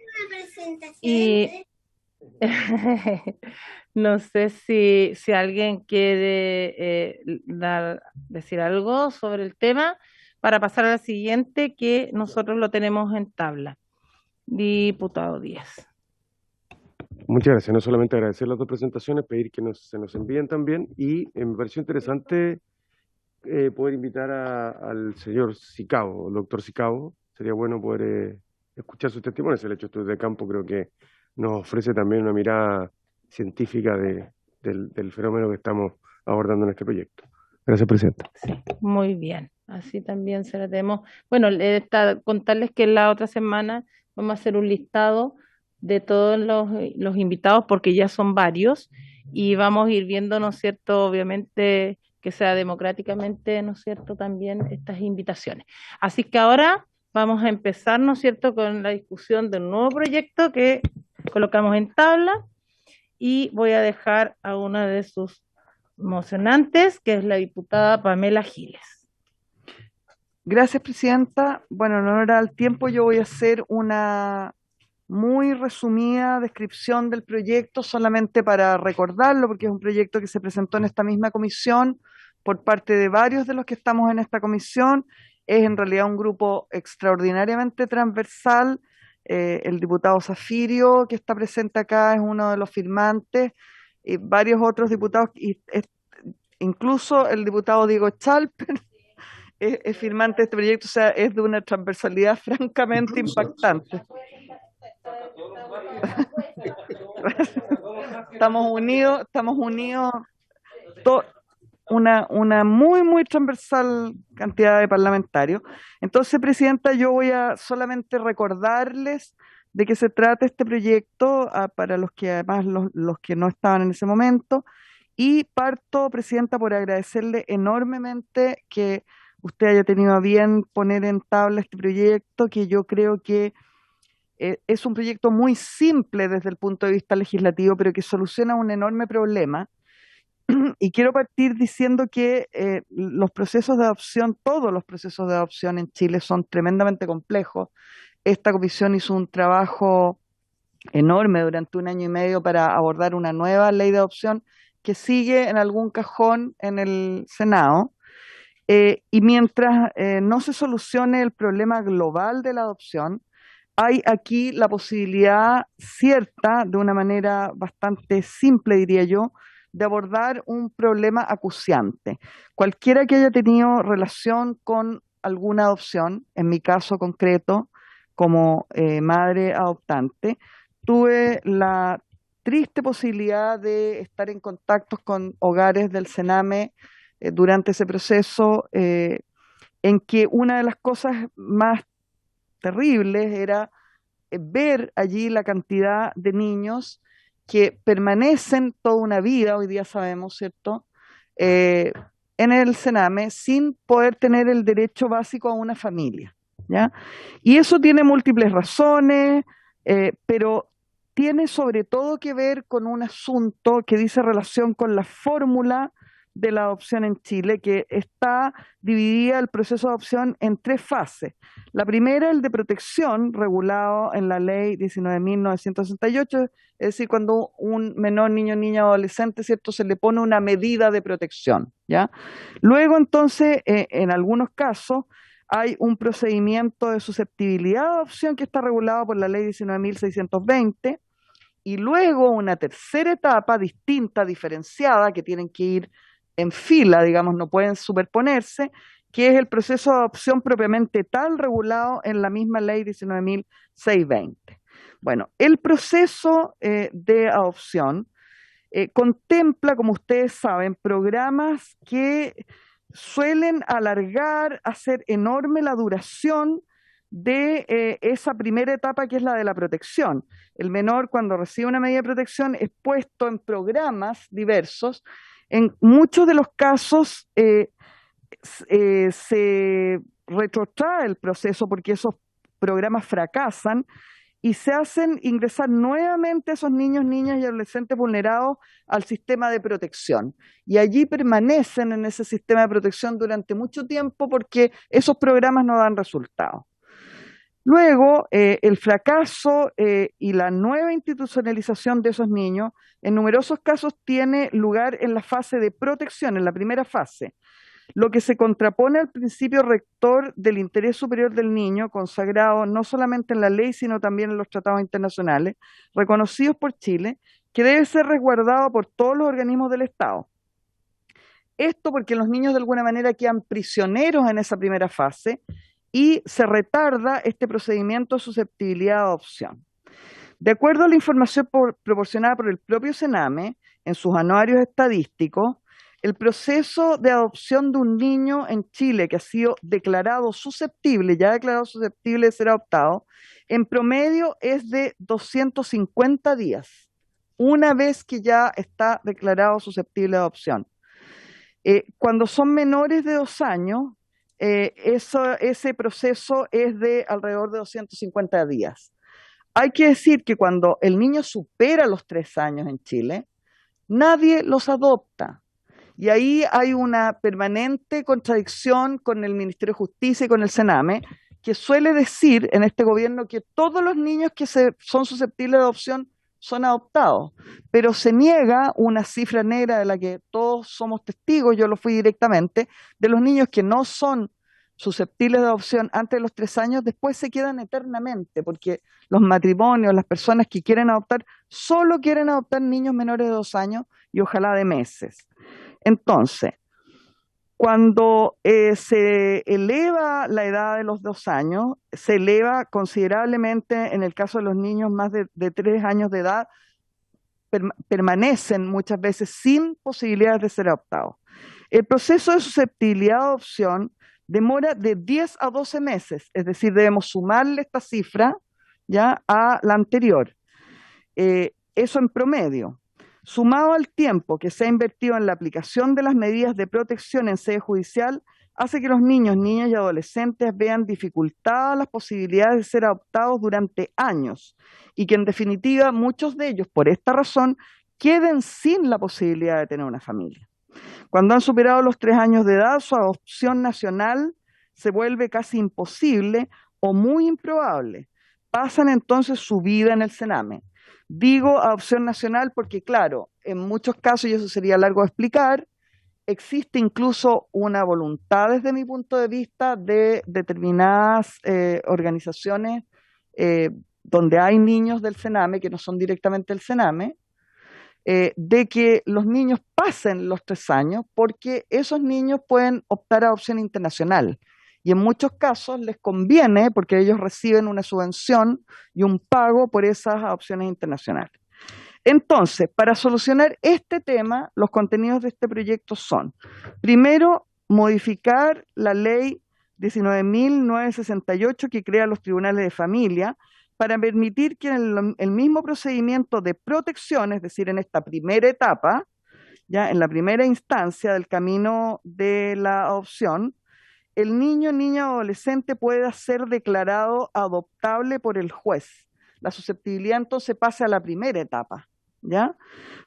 Y no sé si alguien quiere decir algo sobre el tema para pasar a la siguiente, que nosotros lo tenemos en tabla. Diputado Díaz. Muchas gracias. No solamente agradecer las dos presentaciones, pedir que se nos envíen también, y me pareció interesante poder invitar al señor Sicabo, el doctor Sicabo. Sería bueno poder escuchar sus testimonios. El hecho de estudios de campo creo que nos ofrece también una mirada científica del fenómeno que estamos abordando en este proyecto. Gracias, presidenta. Sí, muy bien. Así también se la tenemos. Bueno, contarles que la otra semana vamos a hacer un listado de todos los invitados, porque ya son varios, y vamos a ir viendo, ¿no es cierto?, obviamente que sea democráticamente, ¿no es cierto?, también estas invitaciones. Así que ahora vamos a empezar, ¿no es cierto?, con la discusión del nuevo proyecto que colocamos en tabla, y voy a dejar a una de sus mocionantes, que es la diputada Pamela Giles. Gracias, presidenta. Bueno, en honor al tiempo, yo voy a hacer una muy resumida descripción del proyecto, solamente para recordarlo, porque es un proyecto que se presentó en esta misma comisión por parte de varios de los que estamos en esta comisión. Es en realidad un grupo extraordinariamente transversal. El diputado Zafirio, que está presente acá, es uno de los firmantes, y varios otros diputados, incluso el diputado Diego Chalper es firmante de este proyecto. O sea, es de una transversalidad francamente impactante. Estamos unidos, una muy transversal cantidad de parlamentarios. Entonces, presidenta, yo voy a solamente recordarles de qué se trata este proyecto, para los que además los que no estaban en ese momento, y parto, presidenta, por agradecerle enormemente que usted haya tenido a bien poner en tabla este proyecto, que yo creo que es un proyecto muy simple desde el punto de vista legislativo, pero que soluciona un enorme problema. Y quiero partir diciendo que los procesos de adopción, todos los procesos de adopción en Chile son tremendamente complejos. Esta comisión hizo un trabajo enorme durante 1 año y medio para abordar una nueva ley de adopción que sigue en algún cajón en el Senado. Y mientras no se solucione el problema global de la adopción, hay aquí la posibilidad cierta, de una manera bastante simple, diría yo, de abordar un problema acuciante. Cualquiera que haya tenido relación con alguna adopción, en mi caso concreto, como madre adoptante, tuve la triste posibilidad de estar en contacto con hogares del Sename durante ese proceso, en que una de las cosas más terribles era ver allí la cantidad de niños que permanecen toda una vida, hoy día sabemos, ¿cierto?, en el Sename sin poder tener el derecho básico a una familia, ¿ya? Y eso tiene múltiples razones, pero tiene sobre todo que ver con un asunto que dice relación con la fórmula de la adopción en Chile, que está dividida el proceso de adopción en 3 fases. La primera, el de protección, regulado en la ley 19.968, es decir, cuando un menor, niño, niña, adolescente, ¿cierto?, se le pone una medida de protección, ¿ya? Luego, entonces, en algunos casos, hay un procedimiento de susceptibilidad de adopción que está regulado por la ley 19.620, y luego una tercera etapa distinta, diferenciada, que tienen que ir en fila, digamos, no pueden superponerse, que es el proceso de adopción propiamente tal, regulado en la misma ley 19.620. Bueno, el proceso de adopción contempla, como ustedes saben, programas que suelen alargar, hacer enorme la duración de esa primera etapa, que es la de la protección. El menor, cuando recibe una medida de protección, es puesto en programas diversos. En muchos de los casos se retrotrae el proceso porque esos programas fracasan y se hacen ingresar nuevamente esos niños, niñas y adolescentes vulnerados al sistema de protección. Y allí permanecen en ese sistema de protección durante mucho tiempo porque esos programas no dan resultados. Luego, el fracaso y la nueva institucionalización de esos niños, en numerosos casos tiene lugar en la fase de protección, en la primera fase, lo que se contrapone al principio rector del interés superior del niño, consagrado no solamente en la ley, sino también en los tratados internacionales, reconocidos por Chile, que debe ser resguardado por todos los organismos del Estado. Esto porque los niños de alguna manera quedan prisioneros en esa primera fase, y se retarda este procedimiento de susceptibilidad de adopción. De acuerdo a la información proporcionada por el propio Sename, en sus anuarios estadísticos, el proceso de adopción de un niño en Chile que ha sido declarado susceptible, ya declarado susceptible de ser adoptado, en promedio es de 250 días, una vez que ya está declarado susceptible de adopción. Cuando son menores de 2 años, ese proceso es de alrededor de 250 días. Hay que decir que cuando el niño supera los 3 años en Chile, nadie los adopta. Y ahí hay una permanente contradicción con el Ministerio de Justicia y con el Sename, que suele decir en este gobierno que todos los niños que son susceptibles de adopción son adoptados, pero se niega una cifra negra de la que todos somos testigos, yo lo fui directamente, de los niños que no son susceptibles de adopción antes de los 3 años, después se quedan eternamente, porque los matrimonios, las personas que quieren adoptar, solo quieren adoptar niños menores de 2 años y ojalá de meses. Entonces, cuando se eleva la edad de los 2 años, se eleva considerablemente en el caso de los niños más de 3 años de edad, permanecen muchas veces sin posibilidades de ser adoptados. El proceso de susceptibilidad de adopción demora de 10 a 12 meses, es decir, debemos sumarle esta cifra ya a la anterior. Eso en promedio. Sumado al tiempo que se ha invertido en la aplicación de las medidas de protección en sede judicial, hace que los niños, niñas y adolescentes vean dificultadas las posibilidades de ser adoptados durante años y que en definitiva muchos de ellos, por esta razón, queden sin la posibilidad de tener una familia. Cuando han superado los 3 años de edad, su adopción nacional se vuelve casi imposible o muy improbable. Pasan entonces su vida en el Sename. Digo adopción nacional porque, claro, en muchos casos, y eso sería largo de explicar, existe incluso una voluntad, desde mi punto de vista, de determinadas organizaciones donde hay niños del Sename, que no son directamente del Sename, de que los niños pasen los 3 años porque esos niños pueden optar a adopción internacional. y en muchos casos les conviene porque ellos reciben una subvención y un pago por esas adopciones internacionales. Entonces, para solucionar este tema, los contenidos de este proyecto son, primero, modificar la ley 19.968 que crea los tribunales de familia para permitir que en el mismo procedimiento de protección, es decir, en esta primera etapa, ya en la primera instancia del camino de la adopción, el niño, niña o adolescente pueda ser declarado adoptable por el juez. La susceptibilidad entonces pasa a la primera etapa, ¿ya?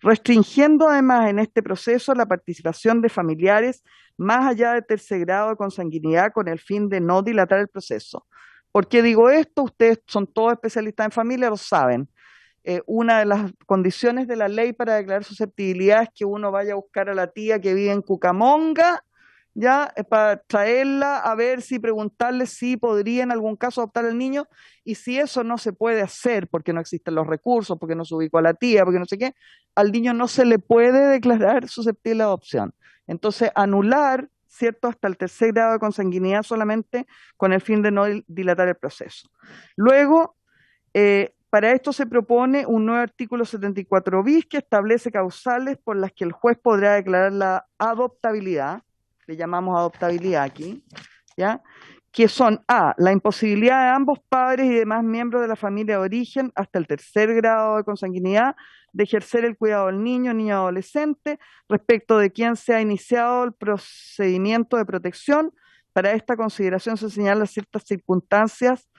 Restringiendo además en este proceso la participación de familiares más allá de tercer grado de consanguinidad con el fin de no dilatar el proceso. ¿Por qué digo esto? Ustedes son todos especialistas en familia, lo saben. Una de las condiciones de la ley para declarar susceptibilidad es que uno vaya a buscar a la tía que vive en Cucamonga, ya, para traerla a ver si preguntarle si podría en algún caso adoptar al niño, y si eso no se puede hacer porque no existen los recursos, porque no se ubicó a la tía, porque no sé qué, al niño no se le puede declarar susceptible de adopción. Entonces, anular, ¿cierto?, hasta el tercer grado de consanguinidad solamente con el fin de no dilatar el proceso. Luego, para esto se propone un nuevo artículo 74 bis que establece causales por las que el juez podrá declarar la adoptabilidad, le llamamos adoptabilidad aquí, ¿ya? Que son A, la imposibilidad de ambos padres y demás miembros de la familia de origen hasta el tercer grado de consanguinidad de ejercer el cuidado del niño, niña o adolescente respecto de quien se ha iniciado el procedimiento de protección. Para esta consideración se señalan ciertas circunstancias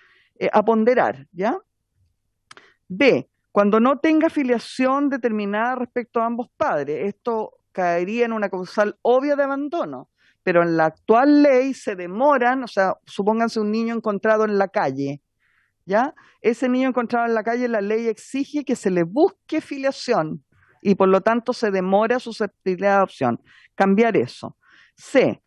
a ponderar, ¿ya? B, cuando no tenga filiación determinada respecto a ambos padres, esto caería en una causal obvia de abandono, pero en la actual ley se demoran, o sea, supónganse un niño encontrado en la calle, ¿ya? Ese niño encontrado en la calle, la ley exige que se le busque filiación y por lo tanto se demora susceptibilidad de adopción. Cambiar eso. C,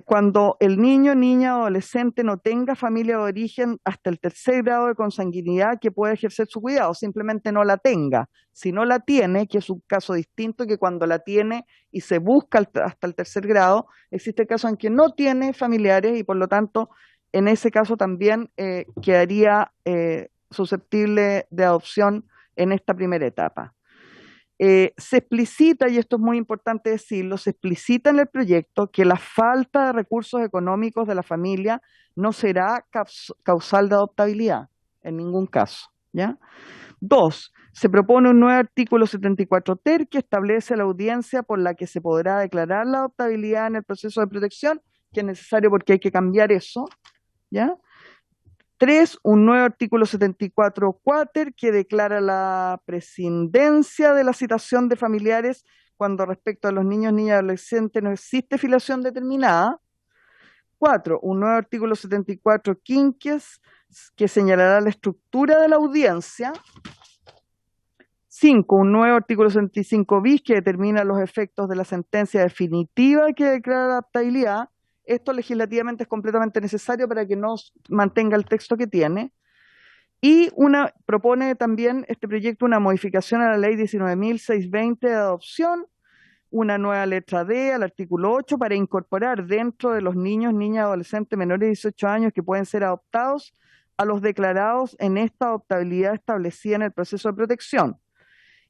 cuando el niño, niña o adolescente no tenga familia de origen hasta el tercer grado de consanguinidad que pueda ejercer su cuidado, simplemente no la tenga. Si no la tiene, que es un caso distinto que cuando la tiene y se busca hasta el tercer grado, existe el caso en que no tiene familiares y por lo tanto en ese caso también quedaría susceptible de adopción en esta primera etapa. Se explicita, y esto es muy importante decirlo, se explicita en el proyecto que la falta de recursos económicos de la familia no será causal de adoptabilidad, en ningún caso, ¿ya? 2, se propone un nuevo artículo 74 ter que establece la audiencia por la que se podrá declarar la adoptabilidad en el proceso de protección, que es necesario porque hay que cambiar eso, ¿ya? 3, un nuevo artículo 74 quater que declara la prescindencia de la citación de familiares cuando respecto a los niños, niñas y adolescentes no existe filiación determinada. 4, un nuevo artículo 74 quinquies que señalará la estructura de la audiencia. 5, un nuevo artículo 65 bis que determina los efectos de la sentencia definitiva que declara la adaptabilidad. Esto legislativamente es completamente necesario para que no mantenga el texto que tiene. Y propone también este proyecto una modificación a la ley 19.620 de adopción, una nueva letra D al artículo 8 para incorporar dentro de los niños, niñas, adolescentes menores de 18 años que pueden ser adoptados a los declarados en esta adoptabilidad establecida en el proceso de protección.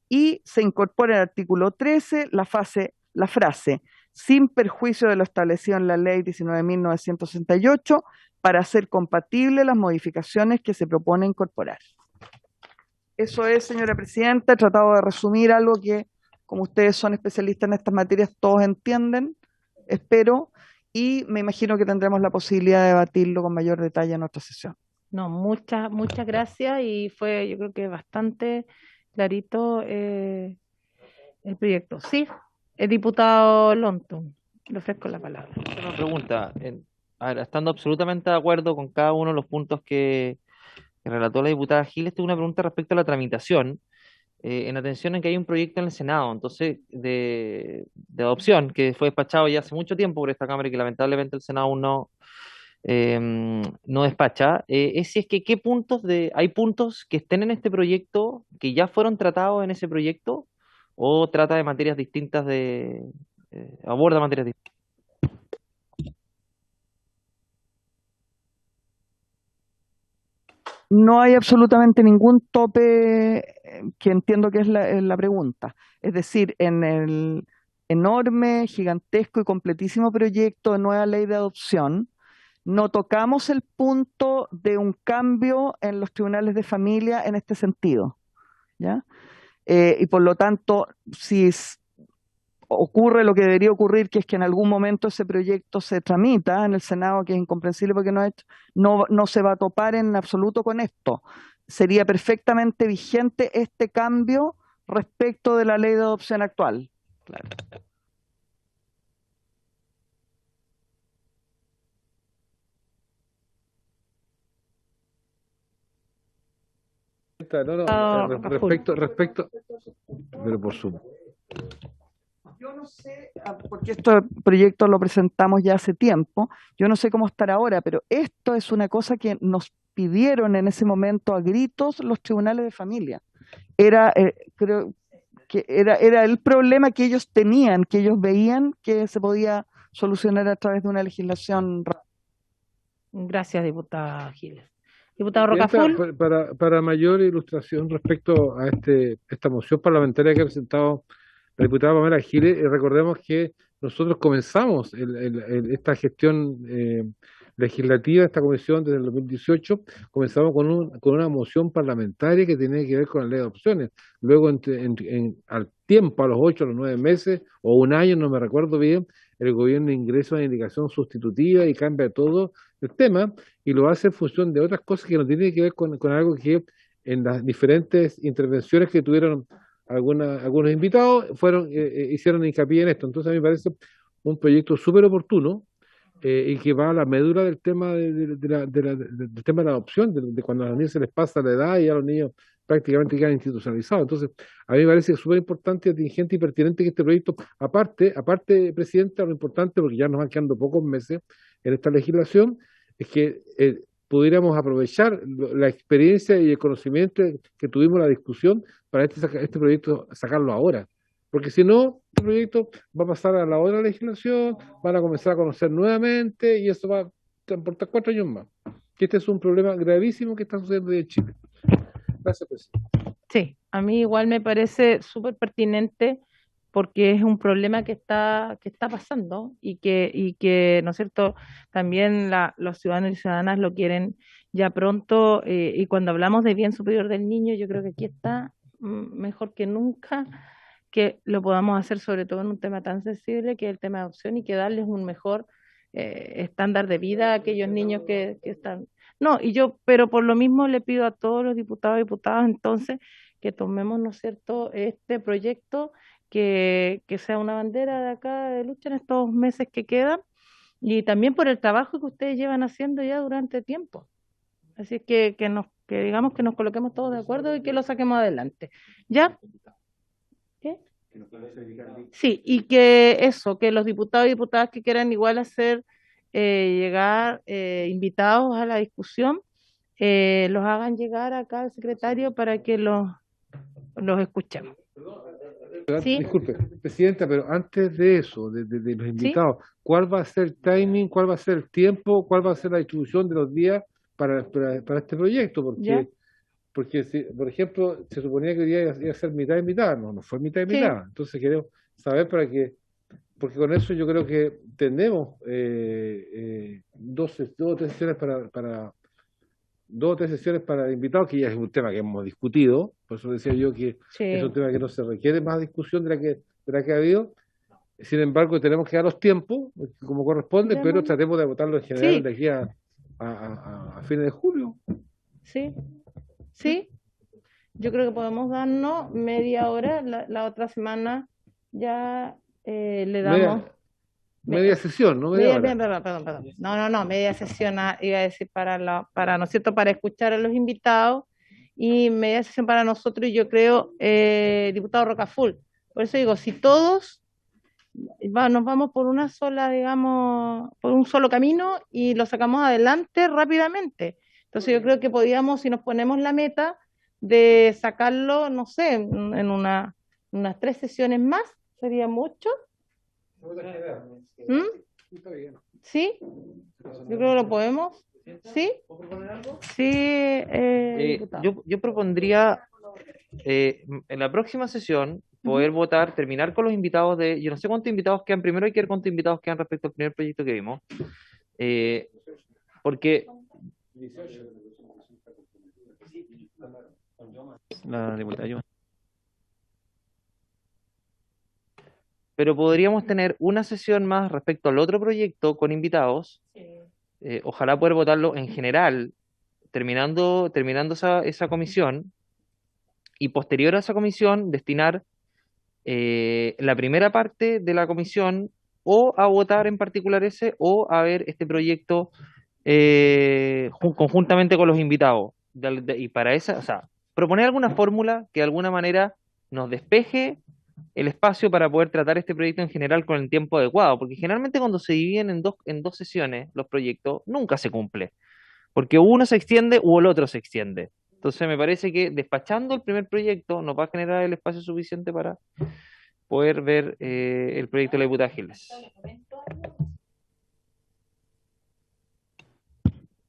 Y se incorpora en el artículo 13 la frase sin perjuicio de lo establecido en la ley 19.968 para hacer compatibles las modificaciones que se propone incorporar. Eso es, señora presidenta, he tratado de resumir algo que, como ustedes son especialistas en estas materias, todos entienden, espero, y me imagino que tendremos la posibilidad de debatirlo con mayor detalle en otra sesión. No, muchas gracias y fue, yo creo que bastante clarito el proyecto. Sí, el diputado Lonton, le ofrezco la palabra. Una pregunta, a ver, estando absolutamente de acuerdo con cada uno de los puntos que relató la diputada Giles, tengo una pregunta respecto a la tramitación, en atención en que hay un proyecto en el Senado, entonces, de adopción, que fue despachado ya hace mucho tiempo por esta Cámara y que lamentablemente el Senado aún no despacha, es si es que hay puntos que estén en este proyecto que ya fueron tratados en ese proyecto o trata de materias distintas aborda materias distintas. no hay absolutamente ningún tope, que entiendo que es la pregunta. Es decir, en el enorme, gigantesco y completísimo proyecto de nueva ley de adopción, no tocamos el punto de un cambio en los tribunales de familia en este sentido, ¿ya? Y por lo tanto, si ocurre lo que debería ocurrir, que es que en algún momento ese proyecto se tramita en el Senado, que es incomprensible porque no se va a topar en absoluto con esto. Sería perfectamente vigente este cambio respecto de la ley de adopción actual. Claro. Respecto, pero por su... Yo no sé, porque este proyecto lo presentamos ya hace tiempo, yo no sé cómo estará ahora, pero esto es una cosa que nos pidieron en ese momento a gritos los tribunales de familia. Creo que era el problema que ellos tenían, que ellos veían que se podía solucionar a través de una legislación. Gracias, diputada Giles. Diputado Rocaful. Para mayor ilustración respecto a esta moción parlamentaria que ha presentado la diputada Pamela Giles, recordemos que nosotros comenzamos esta gestión legislativa, esta comisión desde el 2018, comenzamos con una moción parlamentaria que tenía que ver con la ley de adopciones. Luego, al tiempo, a los 8, a los 9 meses, o un año, no me recuerdo bien, el gobierno ingresa una indicación sustitutiva y cambia todo el tema, y lo hace en función de otras cosas que no tienen que ver con algo que en las diferentes intervenciones que tuvieron algunos invitados hicieron hincapié en esto. Entonces a mí me parece un proyecto súper oportuno y que va a la médula del tema del tema de la adopción, de cuando a los niños se les pasa la edad y a los niños prácticamente quedan institucionalizados. Entonces a mí me parece súper importante, atingente y pertinente que este proyecto, aparte, Presidenta, lo importante, porque ya nos van quedando pocos meses en esta legislación, es que pudiéramos aprovechar la experiencia y el conocimiento que tuvimos en la discusión para este proyecto sacarlo ahora. Porque si no, este proyecto va a pasar a la otra legislación, van a comenzar a conocer nuevamente y eso va a transportar 4 años más. Que este es un problema gravísimo que está sucediendo en Chile. Gracias, Presidenta. Sí, a mí igual me parece súper pertinente porque es un problema que está pasando y que, ¿no es cierto?, también los ciudadanos y ciudadanas lo quieren ya pronto, y cuando hablamos de bien superior del niño, yo creo que aquí está mejor que nunca que lo podamos hacer, sobre todo en un tema tan sensible que es el tema de adopción, y que darles un mejor estándar de vida a aquellos niños que están... No, pero por lo mismo le pido a todos los diputados y diputadas entonces que tomemos, ¿no es cierto?, este proyecto, que sea una bandera de acá de lucha en estos meses que quedan, y también por el trabajo que ustedes llevan haciendo ya durante tiempo. Así es que digamos que nos coloquemos todos de acuerdo y que lo saquemos adelante. ¿Ya? ¿Qué? Sí, y que los diputados y diputadas que quieran igual hacer llegar invitados a la discusión, los hagan llegar acá al secretario para que los escuchemos. ¿Sí? Disculpe, Presidenta, pero antes de eso, de los invitados, ¿sí?, ¿cuál va a ser el timing, cuál va a ser el tiempo, cuál va a ser la distribución de los días para este proyecto? Porque si, por ejemplo, se suponía que iba a ser mitad y mitad, no fue mitad y mitad. Entonces queremos saber porque con eso yo creo que tenemos 2 o 3 sesiones para 2 o 3 sesiones para invitados, que ya es un tema que hemos discutido, por eso decía yo que es un tema que no se requiere más discusión de la que ha habido. Sin embargo, tenemos que dar los tiempos, como corresponde, pero tratemos de votarlo en general de aquí a fines de julio. Sí, yo creo que podemos darnos media hora, la otra semana ya le damos... Media sesión, ¿no? Media hora. Perdón. No, media sesión, iba a decir para ¿no es cierto?, para escuchar a los invitados, y media sesión para nosotros, y yo creo, diputado Rocaful. Por eso digo, si todos nos vamos por una sola, digamos, por un solo camino y lo sacamos adelante rápidamente. Entonces yo creo que podíamos, si nos ponemos la meta de sacarlo, no sé, en unas 3 sesiones más, sería mucho. ¿Sí? Yo creo que lo podemos. ¿Sí? Sí, diputado. Yo propondría en la próxima sesión poder votar, terminar con los invitados yo no sé cuántos invitados quedan, primero hay que ver cuántos invitados quedan respecto al primer proyecto que vimos, porque la diputada Joan. Pero podríamos tener una sesión más respecto al otro proyecto con invitados, ojalá poder votarlo en general, terminando esa comisión, y posterior a esa comisión destinar la primera parte de la comisión o a votar en particular ese o a ver este proyecto conjuntamente con los invitados. Y para esa, o sea, proponer alguna fórmula que de alguna manera nos despeje el espacio para poder tratar este proyecto en general con el tiempo adecuado, porque generalmente cuando se dividen en dos sesiones los proyectos, nunca se cumple, porque uno se extiende o el otro se extiende. Entonces me parece que despachando el primer proyecto nos va a generar el espacio suficiente para poder ver el proyecto de la diputada Giles.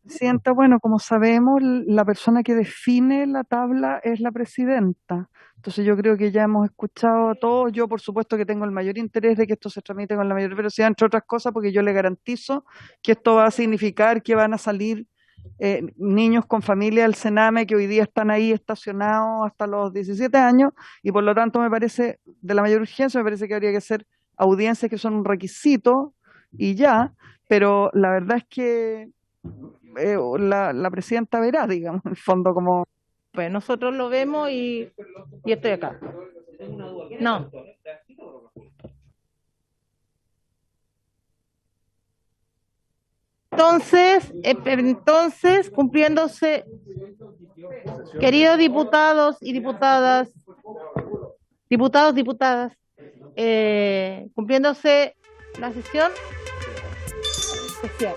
Presidenta, bueno, como sabemos, la persona que define la tabla es la presidenta. Entonces yo creo que ya hemos escuchado a todos. Yo, por supuesto, que tengo el mayor interés de que esto se tramite con la mayor velocidad, entre otras cosas, porque yo le garantizo que esto va a significar que van a salir niños con familia del Sename que hoy día están ahí estacionados hasta los 17 años, y por lo tanto me parece de la mayor urgencia, me parece que habría que hacer audiencias que son un requisito y ya, pero la verdad es que la presidenta verá, digamos, en el fondo como... Pues nosotros lo vemos y estoy acá. No. Entonces, cumpliéndose, queridos diputados y diputadas, diputadas, cumpliéndose la sesión especial.